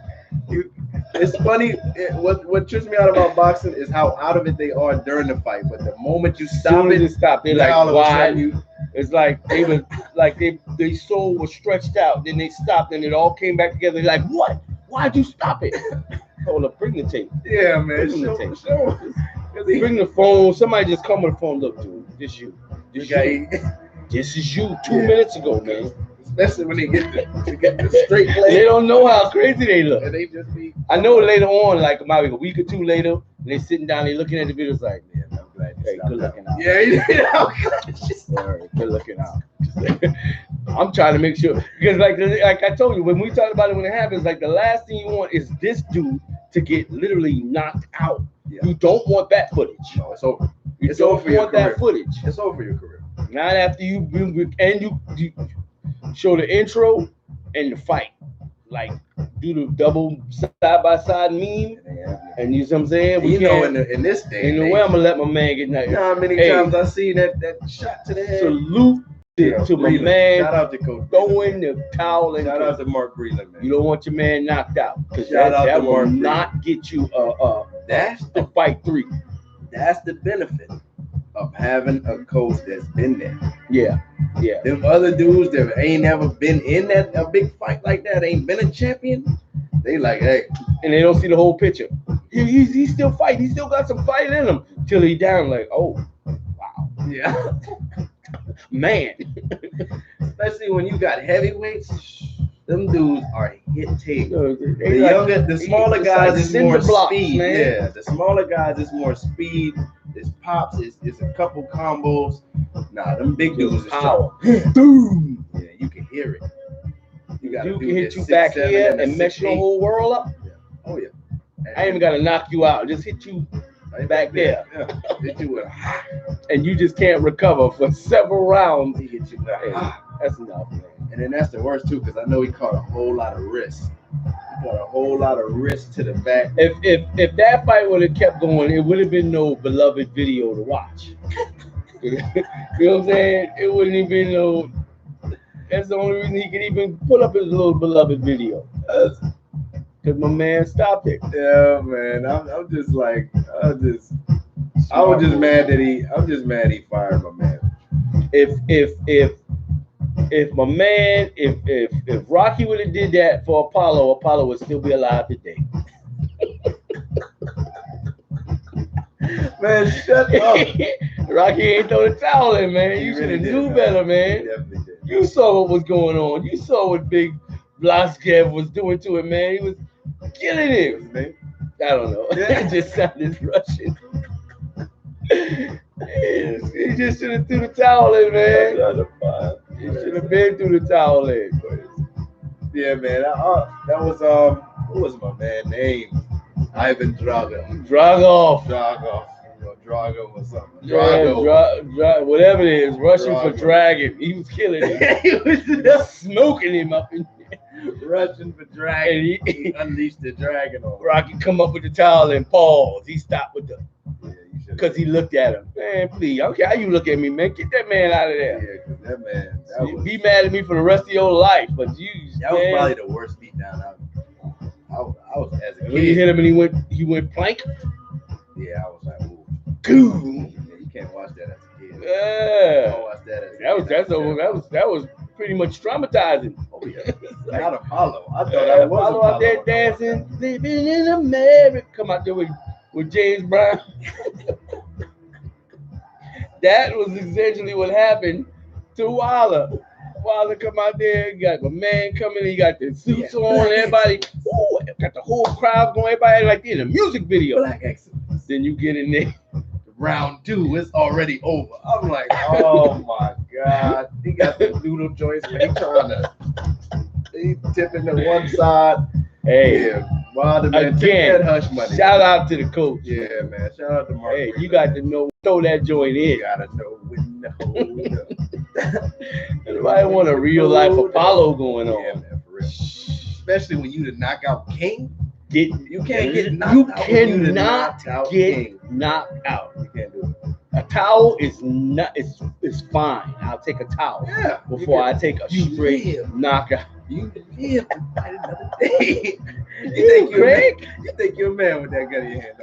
It's funny. What trips me out about boxing is how out of it they are during the fight, but the moment you As stop soon as it, it stopped, they're now like, all of a why? sudden you. It's like they were like their soul was stretched out. Then they stopped, and it all came back together. They're like, what? Why'd you stop it? Hold up, bring the tape. Yeah, man. Bring the Show, tape. show. 'Cause he- Bring the phone. Somebody just come with the phone. Look, dude, this you. the This guy, you. This is you 2 Yeah. minutes ago, man. especially when they get the straight They leg, don't know how crazy they look. and they just be. I know later on, like about a week or two later, they sitting down, they looking at the videos like, man, I'm glad you Hey, stopped good that. looking out. Yeah, Word, good looking out. I'm trying to make sure because, like I told you, when we talked about it when it happens, like the last thing you want is this dude to get literally knocked out. Yeah. You don't want that footage. No, it's over. You It's over don't for your want that career. footage. It's over for your career. Not after you show the intro and the fight, like do the double side by side meme, and you see what I'm saying? You know, in this day, ain't no way I'm gonna let my man get knocked. You know how many Hey. times I seen that shot to the head? Salute to my Breland. man Shout out to Coach. throwing the towel in. Shout out to Mark Breland, man. You don't want your man knocked out because Shout out that to will Mark Breland. not get you That's the fight 3. That's the benefit of having a coach that's been there. Yeah. Them other dudes that ain't never been in a big fight like that, ain't been a champion. They like, hey, And they don't see the whole picture. He still fight. He still got some fight in him till he down. Like, oh, wow, yeah. man. Especially when you got heavyweights, them dudes are hit tape. The smaller guys is more speed. Man. Yeah, the smaller guys is more speed. It's pops. It's a couple combos. Nah, them big dudes is Power. strong. Boom. Yeah, you can hear it. You got You can hit you back here and mess your whole world up. Oh yeah. I ain't even gotta knock you out. Just hit you back there. Yeah. Hit you with a and you just can't recover for several rounds. he hit you with a That's enough, man. And then that's the worst too, because I know he caught a whole lot of wrists. He caught a whole lot of wrists to the back. If that fight would have kept going, it would have been no beloved video to watch. You know what I'm saying? It wouldn't even been no. That's the only reason he could even put up his little beloved video. Because my man stopped it. Yeah, man. I'm just like, I was just mad that he fired my man. If my man, if Rocky would have did that for Apollo would still be alive today. Man, shut up. Rocky ain't throw the towel in, man. You He should really have did, knew man. better, He man. definitely did. You saw what was going on. You saw what Big Blaskev was doing to him, man. He was killing What's him. his name? I don't know. It just sounded Russian. He just should have threw the towel in, man. He should have been through the towel in. Yeah, man. That was what was my man name? Ivan Drago. Dragov. Drago or something. Yeah, Drago. whatever it is, Russian for Drago. dragon. He was killing him. He was just Smoking him up in Russian for dragon. And He unleashed the dragon on him. Rocky come up with the towel and pause. He stopped with the Yeah, you should. because he looked at him. Man, please, I don't care how you look at me, man. Get that man out of Yeah, there. because that man, that was Be mad at me for the rest of your life, but you, that was man, probably the worst beatdown I was as a when you kid. hit him and he went plank. Yeah, I was like, ooh. Goo. Yeah, you can't watch that as a kid. Yeah. I watched that. As a kid. That was pretty much traumatizing. Oh yeah. Not Apollo. I thought Yeah, I was Apollo out there when I watched dancing, living in America. Come out there with James Brown. That was essentially what happened to Wilder. Wilder come out there, you got my man coming, he got the suits on, everybody, ooh, got the whole crowd going, everybody like in a music video. Black excellence. Then you get in there. Round 2 is already over. I'm like, oh my God. He got the noodle joints, man. He tipping to one side. Hey, yeah. Wilder, man, again, take that hush money. Shout out to the coach. Yeah, man. Shout out to Mark. Hey, you got to know, throw that joint in. You gotta know when to hold up. Anybody want a real life Apollo going on? Yeah, man, for real. Especially when you the knockout king. You can't get knocked you out. cannot get king. knocked out. You can't do it. A towel is not. It's fine. I'll take a towel Yeah. before I take a straight knockout. You live to fight another day. You think you're a man with that gun in your hand?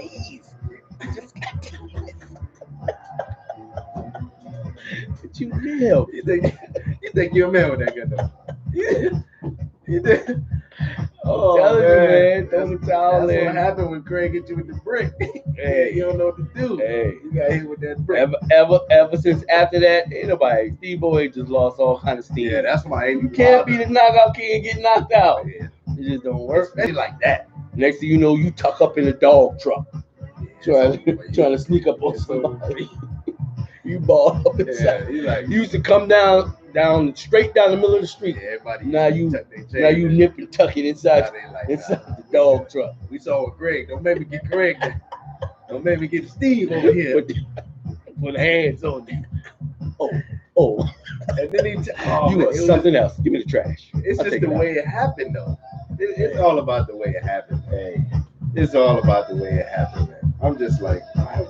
But you live. You think you're a man with that gun though? You think? Oh man, throw the towel That's in. what happened when Craig hit you with the brick. Hey, you don't know what to do. Hey, you got hit with that brick. Ever since after that, ain't nobody. D-Boy just lost all kind of steam. Yeah, that's why you can't be the knockout king and get knocked out. Yeah. It just don't work. Especially like that. Next thing you know, you tuck up in a dog truck, trying to sneak up on somebody. You balled up inside. Yeah, you used to come down straight down the middle of the street. Yeah, everybody. Now you nip and tuck it inside the dog truck. We saw with Greg. Don't make me get Greg. Don't make me get Steve over here. Put hands on you. Oh. And then you are something else. Give me the trash. It's just the way it happened, though. It's all about the way it happened. Hey, it's all about the way it happened, man. I'm just like, I'm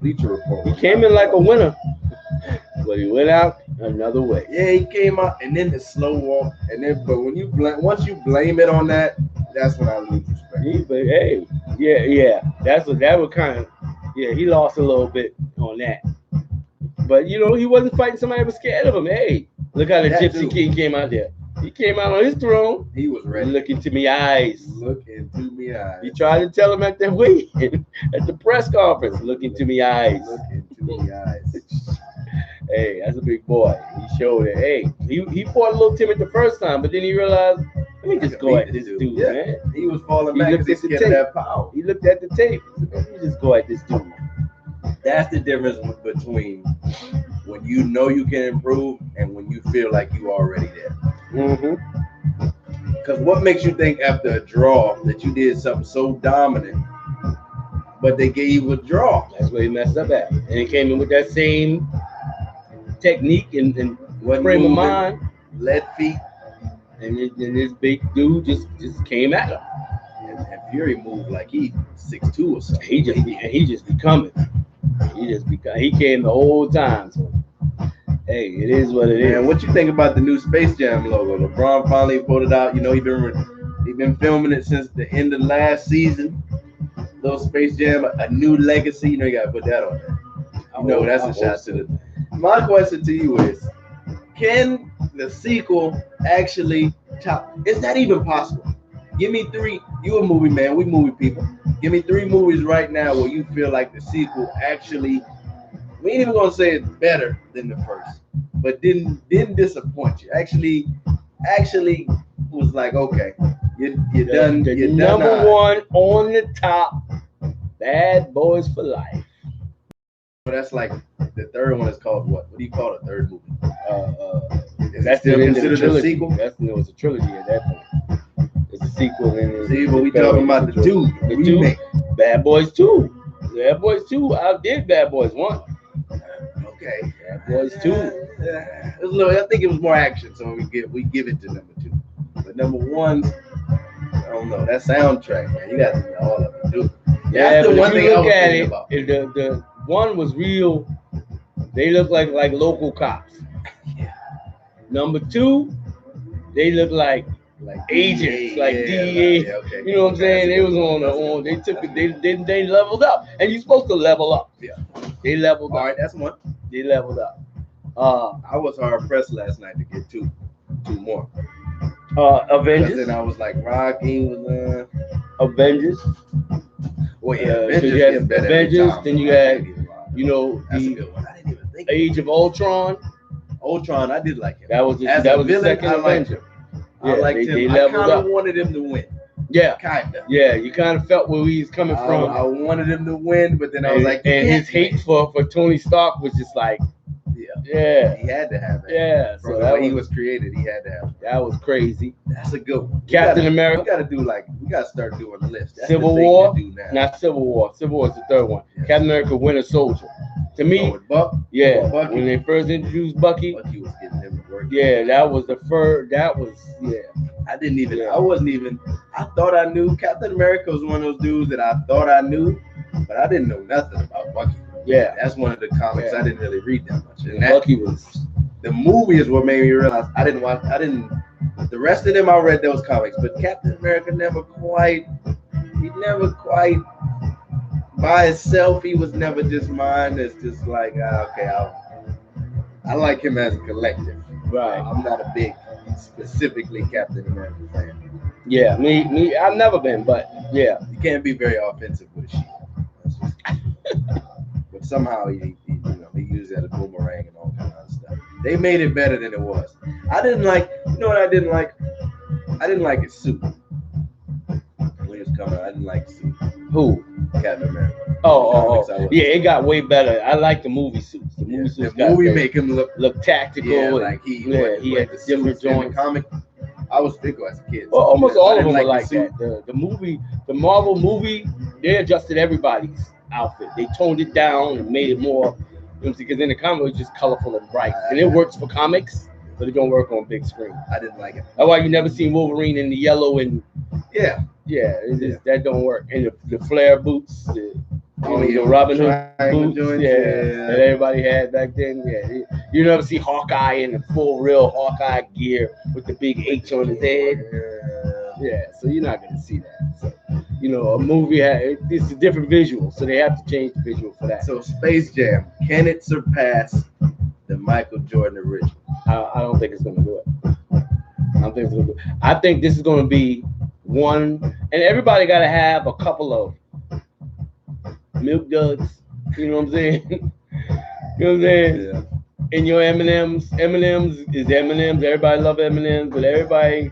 Bleacher Report. He came in like a winner, but he went out another way. Yeah, he came out, and then the slow walk, and then but when you once you blame it on that, that's when I lose respect. That would kind of, he lost a little bit on that. But he wasn't fighting somebody that was scared of him. Hey, look how the Gypsy King came out there. He came out on his throne. He was ready. Look into me eyes. Look into me eyes. He tried to tell him at that week at the press conference. Look into me eyes. Look into me eyes. Hey, that's a big boy. He showed it. Hey, he fought a little timid the first time, but then he realized, let me just go at this dude, man. He was falling back because he scared that power. He looked at the tape. Let me just go at this dude. That's the difference between when you know you can improve and when you feel like you already there. Because what makes you think after a draw that you did something so dominant, but they gave you a draw? That's where he messed up at. And he came in with that same technique and frame of mind, lead feet, and this big dude just came at him. And Fury moved like he 6'2" or something. He just be coming. He came the whole time. So, hey, it is what it is. And what you think about the new Space Jam logo? LeBron finally put it out. He been filming it since the end of last season. Little Space Jam, a new legacy. You gotta put that on there. That's a shot to the. My question to you is, can the sequel actually top? Is that even possible? Give me 3. You a movie man, we movie people. Give me 3 movies right now where you feel like the sequel actually, we ain't even gonna say it's better than the first, but didn't disappoint you. Actually was like, okay, you're done. You're number done. One on the top, Bad Boys for Life. But that's like the third one is called what? What do you call a third movie? That's still the considered a sequel? It's a trilogy at that point. It's a sequel. See, but we talking about the two. The two. Bad Boys 2. Bad Boys 2 outdid Bad Boys 1. Okay. Bad Boys 2. It was a little, I think it was more action, so we give it to number 2. But number 1, I don't know. That soundtrack, man, you got to know all of it too. Yeah, that's the one thing I was thinking about. The one was real. They look like local cops. Yeah. Number 2, they look like agents, like DEA. Yeah, okay. You know what I'm saying? They was on. They took it. They leveled up, and you're supposed to level up. Yeah. They leveled up. All right, that's one. They leveled up. I was hard pressed last night to get two more. Avengers. Then I was like, Rocky was Avengers. Well, yeah, Avengers. Avengers, You had Avengers. Then you had, you know, that's a the good one. I didn't even think. Age of Ultron. Ultron, I did like him. That was the, As that a was the villain, second I liked Avenger. him. Yeah, I liked they him. I leveled kind up. of wanted him to win. Yeah, Kinda. yeah. You kind of felt where he's coming from. I wanted him to win, but then I was like, and his hate for Tony Stark was just like, yeah, he had to have that. Yeah, From so the that way he was created, he had to have that. That was crazy. That's a good one. Captain America. We gotta do we gotta start doing the list. That's Civil the thing War. to do now. Not Civil War. Civil War is the third one. Yeah. Captain America, Winter Soldier. To me, with Buck. yeah, with Bucky. when they first introduced Bucky, Bucky was getting him to work. yeah, that was the first. That was I didn't even. Yeah. I wasn't even. I thought I knew Captain America was one of those dudes that I thought I knew, but I didn't know nothing about Bucky. Yeah, That's one of the comics Yeah. I didn't really read that much. And Bucky was. the movie is what made me realize I didn't watch. I didn't. The rest of them I read those comics, but Captain America never quite. He never quite. By himself, he was never just mine. It's just like okay, I like him as a collective. Right. I'm not a big specifically Captain America fan. Yeah, me. I've never been, but yeah. You can't be very offensive with a shield. But somehow he used it as a boomerang and all kind of stuff. They made it better than it was. I didn't like. You know what I didn't like? I didn't like his suit. When he was coming, I didn't like his suit. Who? Captain America. Oh. Comics, I was- Yeah, it got way better. I like the movie suits. The movie suits The movie got make him look tactical. yeah, and, like he he had the different suits in the joints. comic. I was fickle as a kid. Well, almost I all of didn't them were the like suit. that. The movie, the Marvel movie, they adjusted everybody's outfit. They toned it down and made it more, because in the comic it was just colorful and bright. And it works for comics, but it don't work on big screen. I didn't like it. That's why you never seen Wolverine in the yellow and Yeah. that don't work. And the flare boots, the Robin Hood triangle boots, joints, that everybody had back then. Yeah, you never see Hawkeye in the full real Hawkeye gear with the big H on his head. Yeah, so you're not gonna see that. So, a movie it's a different visual, so they have to change the visual for that. So Space Jam, can it surpass the Michael Jordan original? I don't think it's gonna do it. I think this is gonna be one, and everybody gotta have a couple of milk duds. You know what I'm saying? You know what I'm saying? Yeah. And your M&Ms is M&Ms. Everybody love M&Ms, but everybody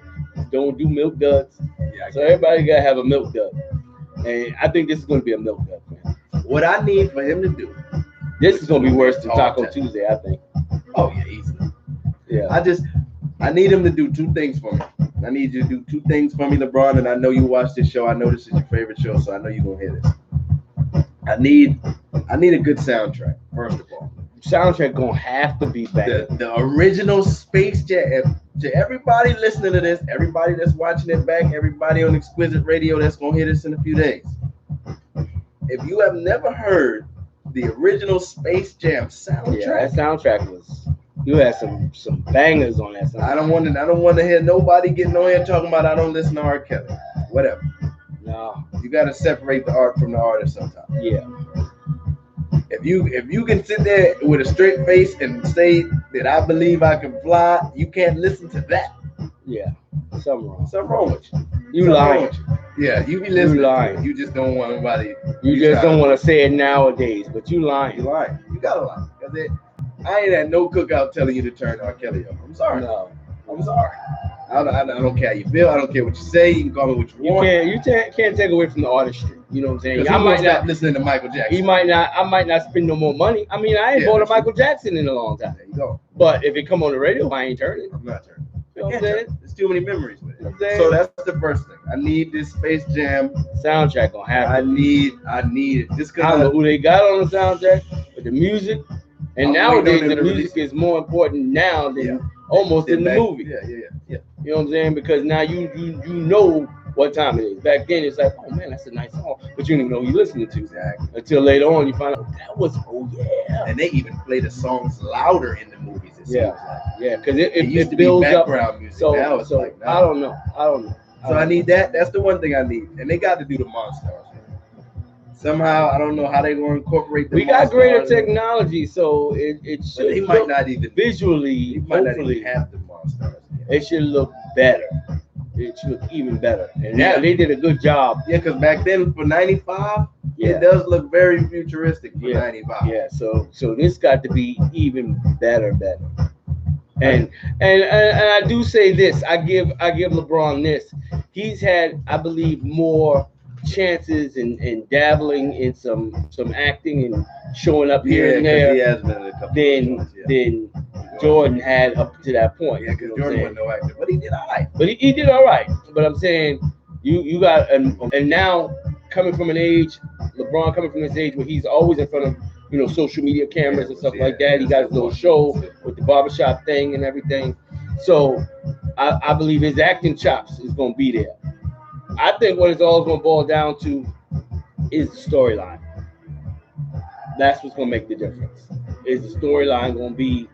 don't do milk duds. Yeah. So everybody gotta have a milk dud. And I think this is gonna be a milk dud, man. What I need for him to do. This is gonna be worse than Taco Tuesday, I think. Oh yeah, easily. Yeah. I need him to do two things for me. I need you to do two things for me, LeBron. And I know you watch this show. I know this is your favorite show, so I know you're gonna hear this. I need a good soundtrack, first of all. Soundtrack gonna have to be back. The original Space Jam. To everybody listening to this, everybody that's watching it back, everybody on Exquisite Radio that's gonna hear this in a few days. If you have never heard the original Space Jam soundtrack, Yeah, that soundtrack was. You had some bangers on that soundtrack. I don't want to hear nobody getting on here talking about I don't listen to R. Kelly. Whatever. No. You got to separate the art from the artist sometimes. Yeah. If you can sit there with a straight face and say that I believe I can fly, you can't listen to that. Yeah. Something wrong. Something wrong with you. You Something lying. wrong with you. Yeah, you be listening. You lying. You just don't want nobody. You just don't want to say it nowadays, but you You lying. lying. You gotta lie. 'Cause I ain't had no cookout telling you to turn R. Kelly off. I'm sorry. No. I'm sorry. I don't care how you feel. I don't care what you say. You can call me what you want. You can't take away from the artistry. You know what I'm saying? Because I might stop not listening to Michael Jackson. I might not spend no more money. I mean, I ain't Yeah, bought a that's Michael Jackson in a long time. There you go. But if it come on the radio, I ain't turning. I'm not turning. You know what I'm I can't saying? turn. There's too many memories with You know it. what I'm saying? So that's the first thing. I need this Space Jam. Soundtrack gonna I happen. need it. Just I don't know because who they got on the soundtrack, but the music. And I'm nowadays, waiting on the them to music is more important now than almost in the movie. Yeah. You know what I'm saying? Because now you know what time it is. Back then, it's like, oh man, that's a nice song, but you didn't know you're listening to. Exactly. Until later on, you find out that was yeah. And they even play the songs louder in the movies. It seems like. Yeah, because It used to it be builds up. background music. So, now it's so like I don't know. So I need that. That's the one thing I need. And they got to do the Monstars. Somehow, I don't know how they're going to incorporate the We got greater Monstars. technology, so it But should he might look not even visually, He might not hopefully, even have the Monstars. it should look better. It should look even better. And Yeah. now they did a good job. Yeah, because back then for 95, Yeah. it does look very futuristic for Yeah. 95. Yeah, so this got to be even better. And I do say this. I give LeBron this. He's had, I believe, more chances and dabbling in some acting and showing up here and 'cause he there has been in a couple than of shows, yeah. Jordan had up to that point. Yeah, because You know what I'm Jordan saying? wasn't no actor, but he did all right. But he did all right. But I'm saying you got and now coming from an age, LeBron coming from this age where he's always in front of social media cameras and stuff like that. He got his little show with the barbershop thing and everything. So I believe his acting chops is going to be there. I think what it's all going to boil down to is the storyline. That's what's going to make the difference. Is the storyline going to be,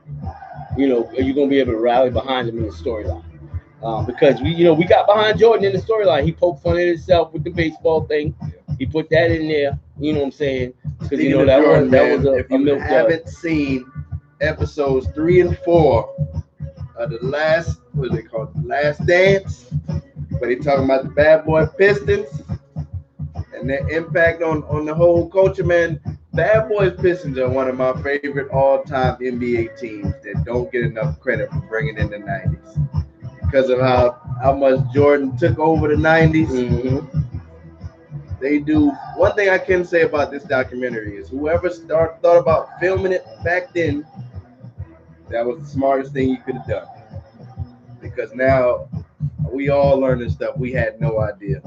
are you going to be able to rally behind him in the storyline? Because we got behind Jordan in the storyline. He poked fun at himself with the baseball thing. He put that in there. You know what I'm saying? Because that was if a you milk haven't seen episodes 3 and 4 of the last, what is it called, Last Dance, but he talking about the bad boy Pistons and their impact on the whole culture, man. Bad Boys Pistons are one of my favorite all-time NBA teams that don't get enough credit for bringing in the 90s because of how much Jordan took over the 90s. Mm-hmm. They do. One thing I can say about this documentary is whoever thought about filming it back then, that was the smartest thing you could have done. Because now we all learning stuff we had no idea.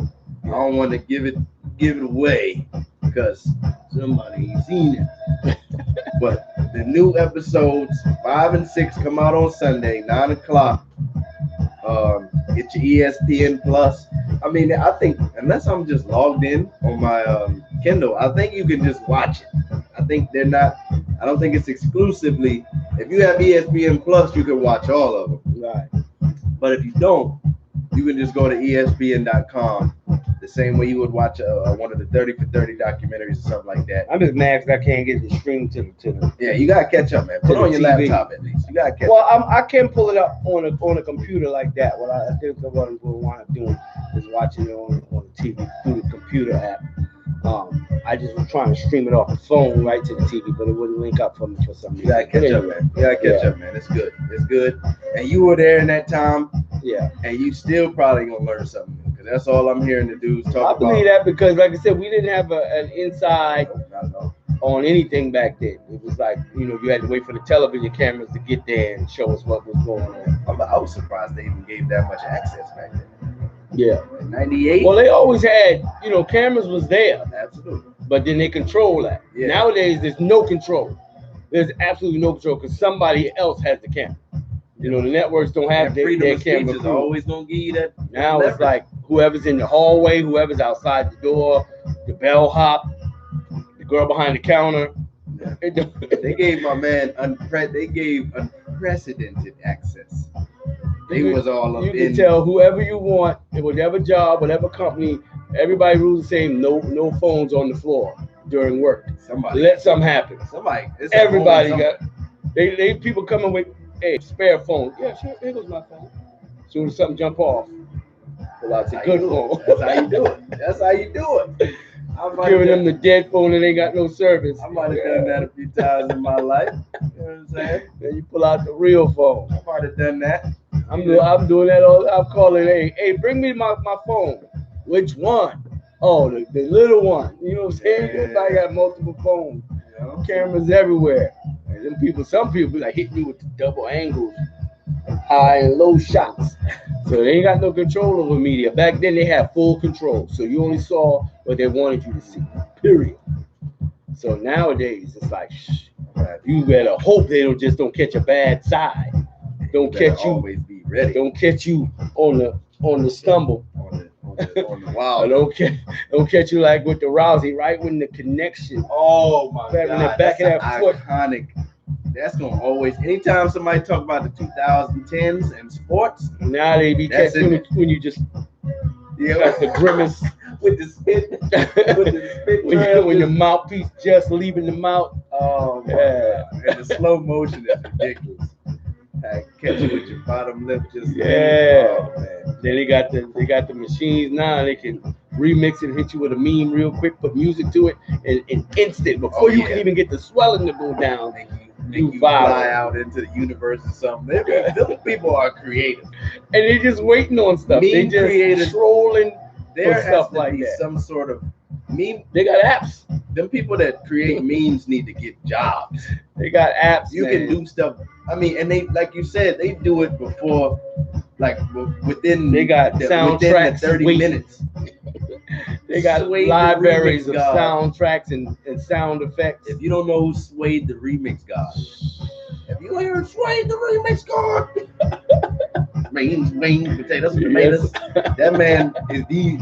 I don't want to give it away because somebody ain't seen it. But the new episodes 5 and 6 come out on Sunday, 9 o'clock. Get your ESPN Plus. I mean, I think unless I'm just logged in on my Kindle, I think you can just watch it. I don't think it's exclusively. If you have ESPN Plus, you can watch all of them. Right. But if you don't, you can just go to ESPN.com the same way you would watch one of the 30 for 30 documentaries or something like that. I'm just mad because I can't get the stream to the. Yeah, you gotta catch up, man. Put it on your TV. laptop at least. You gotta catch Well, up. I can pull it up on a computer like that. What I think what I'm going to wind up doing is watching it on the TV through the computer app. I just was trying to stream it off the phone right to the TV, but it wouldn't link up for me for some reason. You gotta catch up, man. You gotta catch up, man. It's good. It's good. And you were there in that time. Yeah. And you still probably gonna learn something new because that's all I'm hearing the dudes talk about. I believe that because, like I said, we didn't have an inside on anything back then. It was like, you had to wait for the television cameras to get there and show us what was going on. I was surprised they even gave that much access back then. Yeah. In 98? Well, they always had, cameras was there. Absolutely. But then they control that. Yeah. Nowadays, there's no control. There's absolutely no control because somebody else has the camera. The networks don't have their camera. Is always gonna give you that. Now it's like whoever's in the hallway, whoever's outside the door, the bellhop, the girl behind the counter. Yeah. They gave my man unprecedented access. They was all up in. You can tell whoever you want, whatever job, whatever company, everybody rules the same. No phones on the floor during work. Somebody let something happen. Everybody got. They people coming with spare phone. Yeah, sure. Here goes my phone. As soon as something jump off, well, that's a good phone. That's how you do it. That's how you do it. Giving them the dead phone and they got no service. I might have done that a few times in my life. You know what I'm saying? Then you pull out the real phone. I might have done that. I'm doing that all. I'm calling. Hey, bring me my phone. Which one? Oh, the little one. You know what I'm saying? Yeah. Everybody got multiple phones. Cameras everywhere. And some people like hitting you with the double angles, high and low shots. So they ain't got no control over media. Back then they had full control. So you only saw what they wanted you to see. Period. So nowadays it's like, you better hope they don't catch a bad side. Don't catch you. Always be ready. Don't catch you on the stumble. On the wild. Don't catch you like with the Rousey, right when the connection. Oh my God! In the back of that foot. Iconic. That's gonna always. Anytime somebody talk about the 2010s and sports, now they be catching when you just Yeah, got the grimace with the spit, with the spit when, trail, when your just- mouthpiece just leaving the mouth. Oh my Yeah. god! And the slow motion is ridiculous. Catch you with your bottom lip just. Yeah. Oh man. Then they got the machines now. They can remix it, hit you with a meme real quick, put music to it, and instant before you can yeah. even get the swelling to go down. Make you fly out into the universe or something. Those people are creative. And they just waiting on stuff. Meme they just creators, trolling there for has stuff to like be that. some sort of meme. They got apps. Them people that create memes need to get jobs. They got apps. You can do stuff. I mean, and they, like you said, they do it before, like within. They got soundtracks. Within the 30 minutes. They got Sway the libraries Remix of God. soundtracks and sound effects. If you don't know who Swayed the Remix God, if you hear Swayed the Remix God, wings, potatoes, tomatoes, that man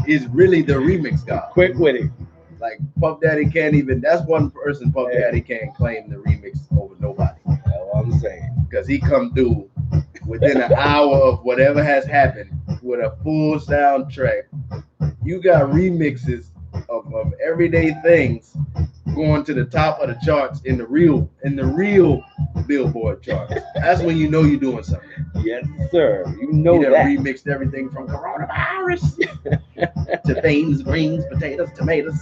is really the remix God. Quick with it. Like Puff Daddy can't even. That's one person Puff Daddy can't claim the remix over nobody. That's what I'm saying. Because he come through within an hour of whatever has happened with a full soundtrack. You got remixes of everyday things going to the top of the charts in the real Billboard charts. That's when you know you're doing something. Yes, sir. You know He done that. remixed everything from coronavirus to beans, greens, potatoes, tomatoes.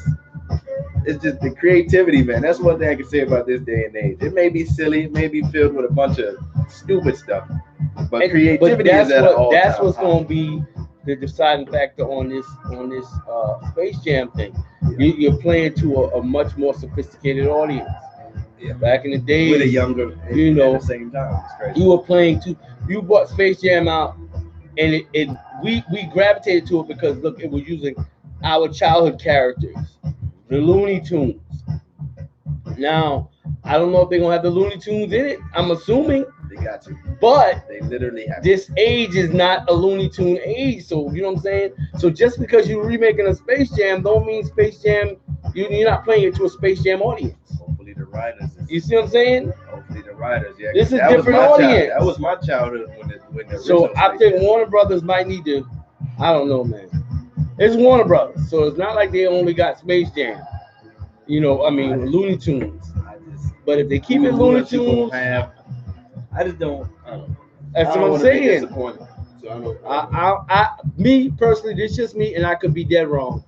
It's just the creativity, man. That's one thing I can say about this day and age. It may be silly, it may be filled with a bunch of stupid stuff, but creativity that's is at an all-time That's what's high. going to be the deciding factor on this Space Jam thing. You're playing to a much more sophisticated audience. Yeah. Back in the day, With a younger, you know, at the same time. It's crazy. you were playing to. You brought Space Jam out, and we gravitated to it because look, it was using our childhood characters, the Looney Tunes. Now, I don't know if they're gonna have the Looney Tunes in it. I'm assuming, They got you. but They literally have. this age is not a Looney Tune age, so you know what I'm saying. So just because you're remaking a Space Jam, don't mean Space Jam. You're not playing it to a Space Jam audience. Hopefully the writers. You see what I'm saying? Hopefully the writers. Yeah. This is that was different my audience. That was my childhood when the So original I Space think Jam. Warner Brothers might need to. I don't know, man. It's Warner Brothers, so it's not like they only got Space Jam. You know, I mean Looney Tunes. But if they keep it Looney Tunes, I just don't. I don't know. that's I what don't I'm wanna be saying. disappointed. So I don't. Me personally, this is just me, and I could be dead wrong.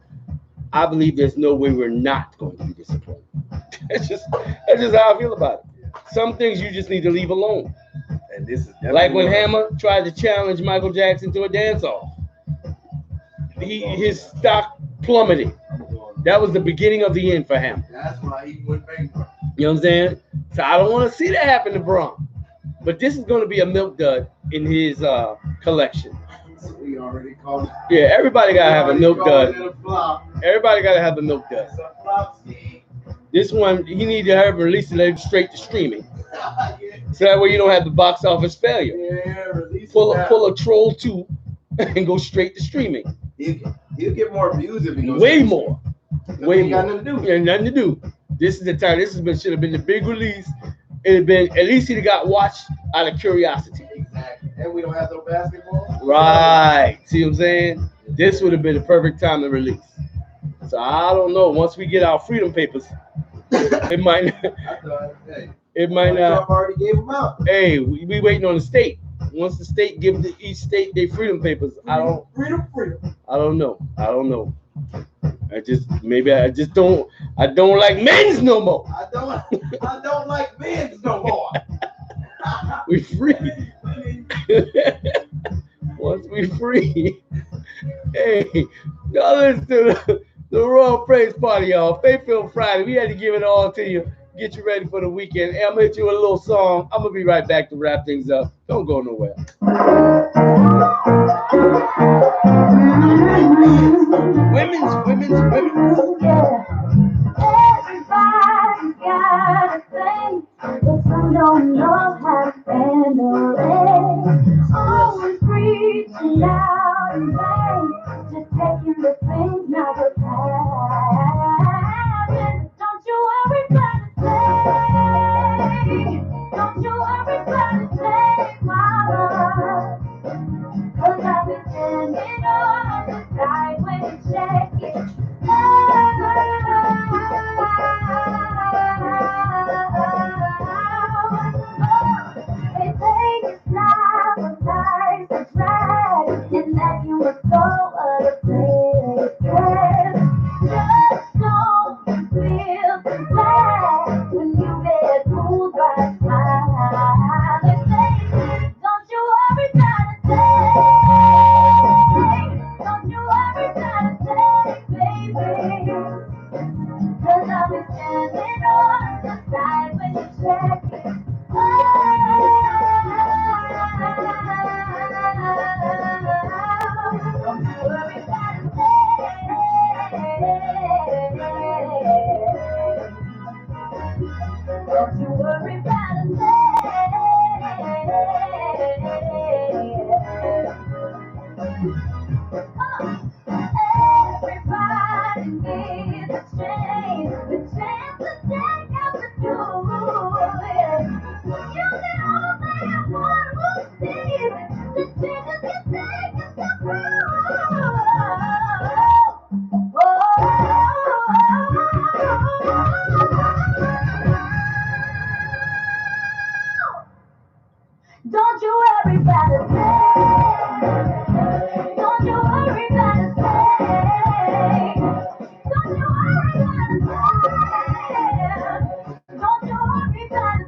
I believe there's no way we're not going to be disappointed. That's just how I feel about it. Some things you just need to leave alone. And this is Like when definitely- Hammer tried to challenge Michael Jackson to a dance-off. His stock plummeted. That was the beginning of the end for him. That's why he went bankrupt. You know what I'm saying? So I don't want to see that happen to Bron. But this is going to be a milk dud in his collection. We already called it. Yeah, everybody got to have a milk dud. A flop. Everybody got to have a milk dud. It's a flop scheme. This one, he need to have released it straight to streaming. So that way you don't have the box office failure. Yeah, release Pull it a Troll 2 and go straight to streaming. He'll get more views if he goes. Way more. Way Ain't got more. nothing to do. Yeah, nothing to do. This is the time. Should have been the big release. It had been, at least he'd have got watched out of curiosity. Exactly. And we don't have no basketball. Right. See what I'm saying? This would have been the perfect time to release. So I don't know. Once we get our freedom papers, it might I thought, hey, it might not. Trump already gave them out. Hey, we waiting on the state. Once the state gives each state their freedom papers, I don't know. I don't know. I don't like men's no more. I don't like men's no more. We free. Once we free. Hey, y'all listen to the Royal Praise Party, y'all. Faith-Filled Friday. We had to give it all to you. Get you ready for the weekend. Hey, I'm gonna hit you with a little song. I'm gonna be right back to wrap things up. Don't go nowhere. Women's. Everybody's got a thing, but some don't know how to handle it. Always preaching loud and vain, just taking the things not the past. Don't you worry about a thing. Don't you worry about a thing, mama. and that you were so unafraid. Just don't feel bad when you get fooled by a smile. They say, don't you worry about a thing. Don't you worry about a thing, baby. 'Cause I'll be standing on the side when you check it. Don't you worry about a thing. Don't you worry about a thing. Everybody needs a chance to take out the new. You know that one will see the changes you take is the proof. Don't you worry about a thing. Don't you worry about a thing. Don't you worry about a thing. Don't you worry about a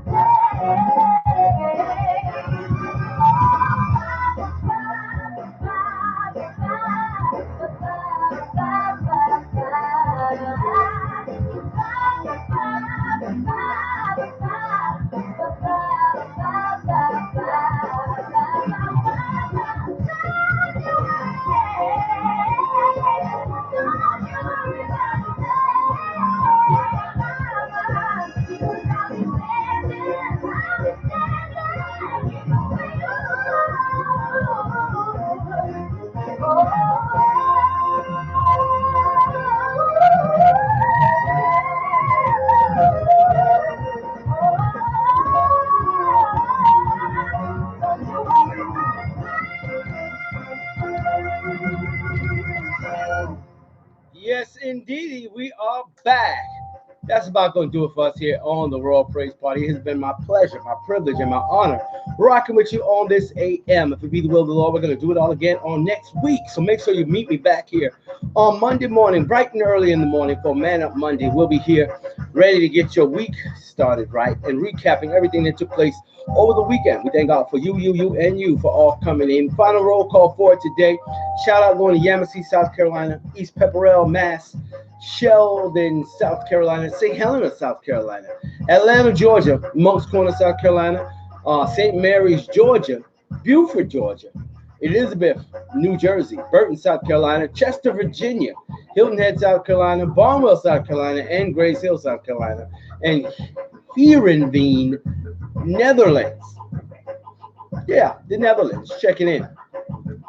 Yes, indeed, we are back. That's about going to do it for us here on the Royal Praise Party. It has been my pleasure, my privilege, and my honor rocking with you on this AM. If it be the will of the Lord, we're going to do it all again on next week. So make sure you meet me back here on Monday morning, bright and early in the morning for Man Up Monday. We'll be here ready to get your week started right and recapping everything that took place over the weekend. We thank God for you, and you for all coming in. Final roll call for today. Shout out going to Yamasee, South Carolina, East Pepperell, Mass, Sheldon, South Carolina, St. Helena, South Carolina, Atlanta, Georgia, Moncks Corner, South Carolina, St. Mary's, Georgia, Beaufort, Georgia, Elizabeth, New Jersey, Burton, South Carolina, Chester, Virginia, Hilton Head, South Carolina, Barnwell, South Carolina, and Grace Hill, South Carolina, and Heerenveen, Netherlands. Yeah, the Netherlands, checking in.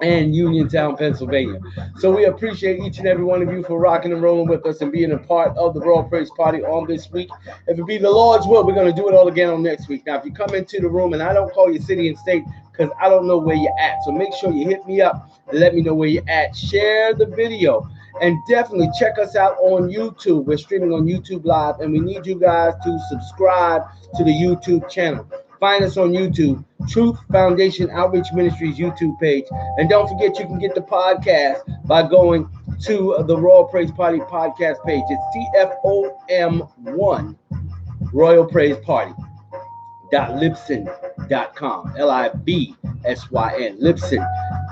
And Uniontown, Pennsylvania. So we appreciate each and every one of you for rocking and rolling with us and being a part of the Royal Praise Party on this week. If it be the Lord's will, we're going to do it all again on next week. Now, if you come into the room and I don't call your city and state because I don't know where you're at, so make sure you hit me up and let me know where you're at. Share the video and definitely check us out on YouTube. We're streaming on YouTube Live, and we need you guys to subscribe to the YouTube channel. Find us on YouTube, Truth Foundation Outreach Ministries YouTube page. And don't forget, you can get the podcast by going to the Royal Praise Party podcast page. It's TFOM1 Royal Praise Party. Libsyn.com, Libsyn,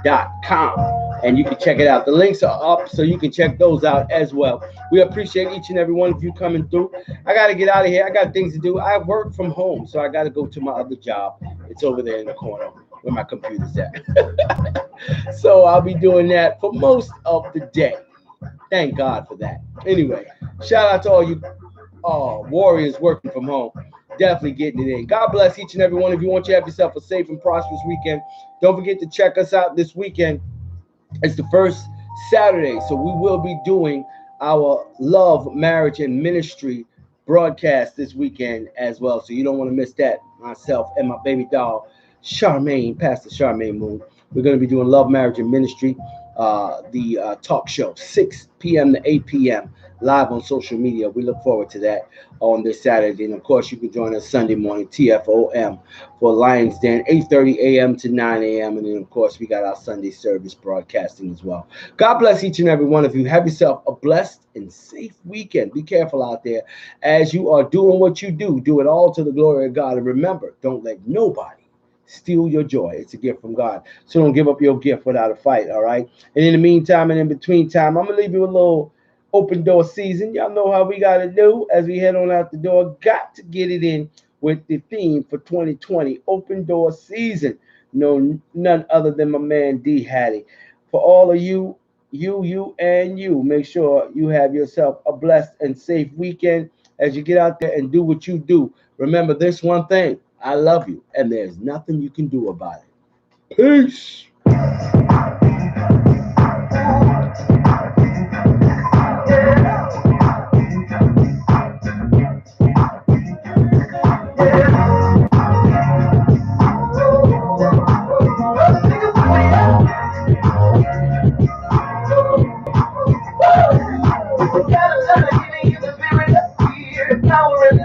Libsyn.com, and you can check it out. The links are up, so you can check those out as well. We appreciate each and every one of you coming through. I got to get out of here. I got things to do. I work from home, so I got to go to my other job. It's over there in the corner where my computer's at. So I'll be doing that for most of the day. Thank God for that. Anyway, shout out to all you warriors working from home. Definitely getting it in. God bless each and every one of you. Want you to have yourself a safe and prosperous weekend. Don't forget to check us out this weekend. It's the first Saturday, so we will be doing our love, marriage, and ministry broadcast this weekend as well. So you don't want to miss that. Myself and my baby doll, Charmaine, Pastor Charmaine Moon, We're going to be doing Love, Marriage, and Ministry, the talk show, 6 p.m. to 8 p.m. live on social media. We look forward to that on this Saturday. And of course, you can join us Sunday morning, TFOM, for Lions Den, 8:30 a.m. to 9 a.m. And then, of course, we got our Sunday service broadcasting as well. God bless each and every one of you. Have yourself a blessed and safe weekend. Be careful out there as you are doing what you do. Do it all to the glory of God. And remember, don't let nobody steal your joy. It's a gift from God. So don't give up your gift without a fight, all right? And in the meantime and in between time, I'm going to leave you a little open door season. Y'all know how we got to do as we head on out the door. Got to get it in with the theme for 2020, open door season. No, none other than my man D Hattie. For all of you, and you, make sure you have yourself a blessed and safe weekend as you get out there and do what you do. Remember this one thing. I love you, and there's nothing you can do about it. Peace. Power and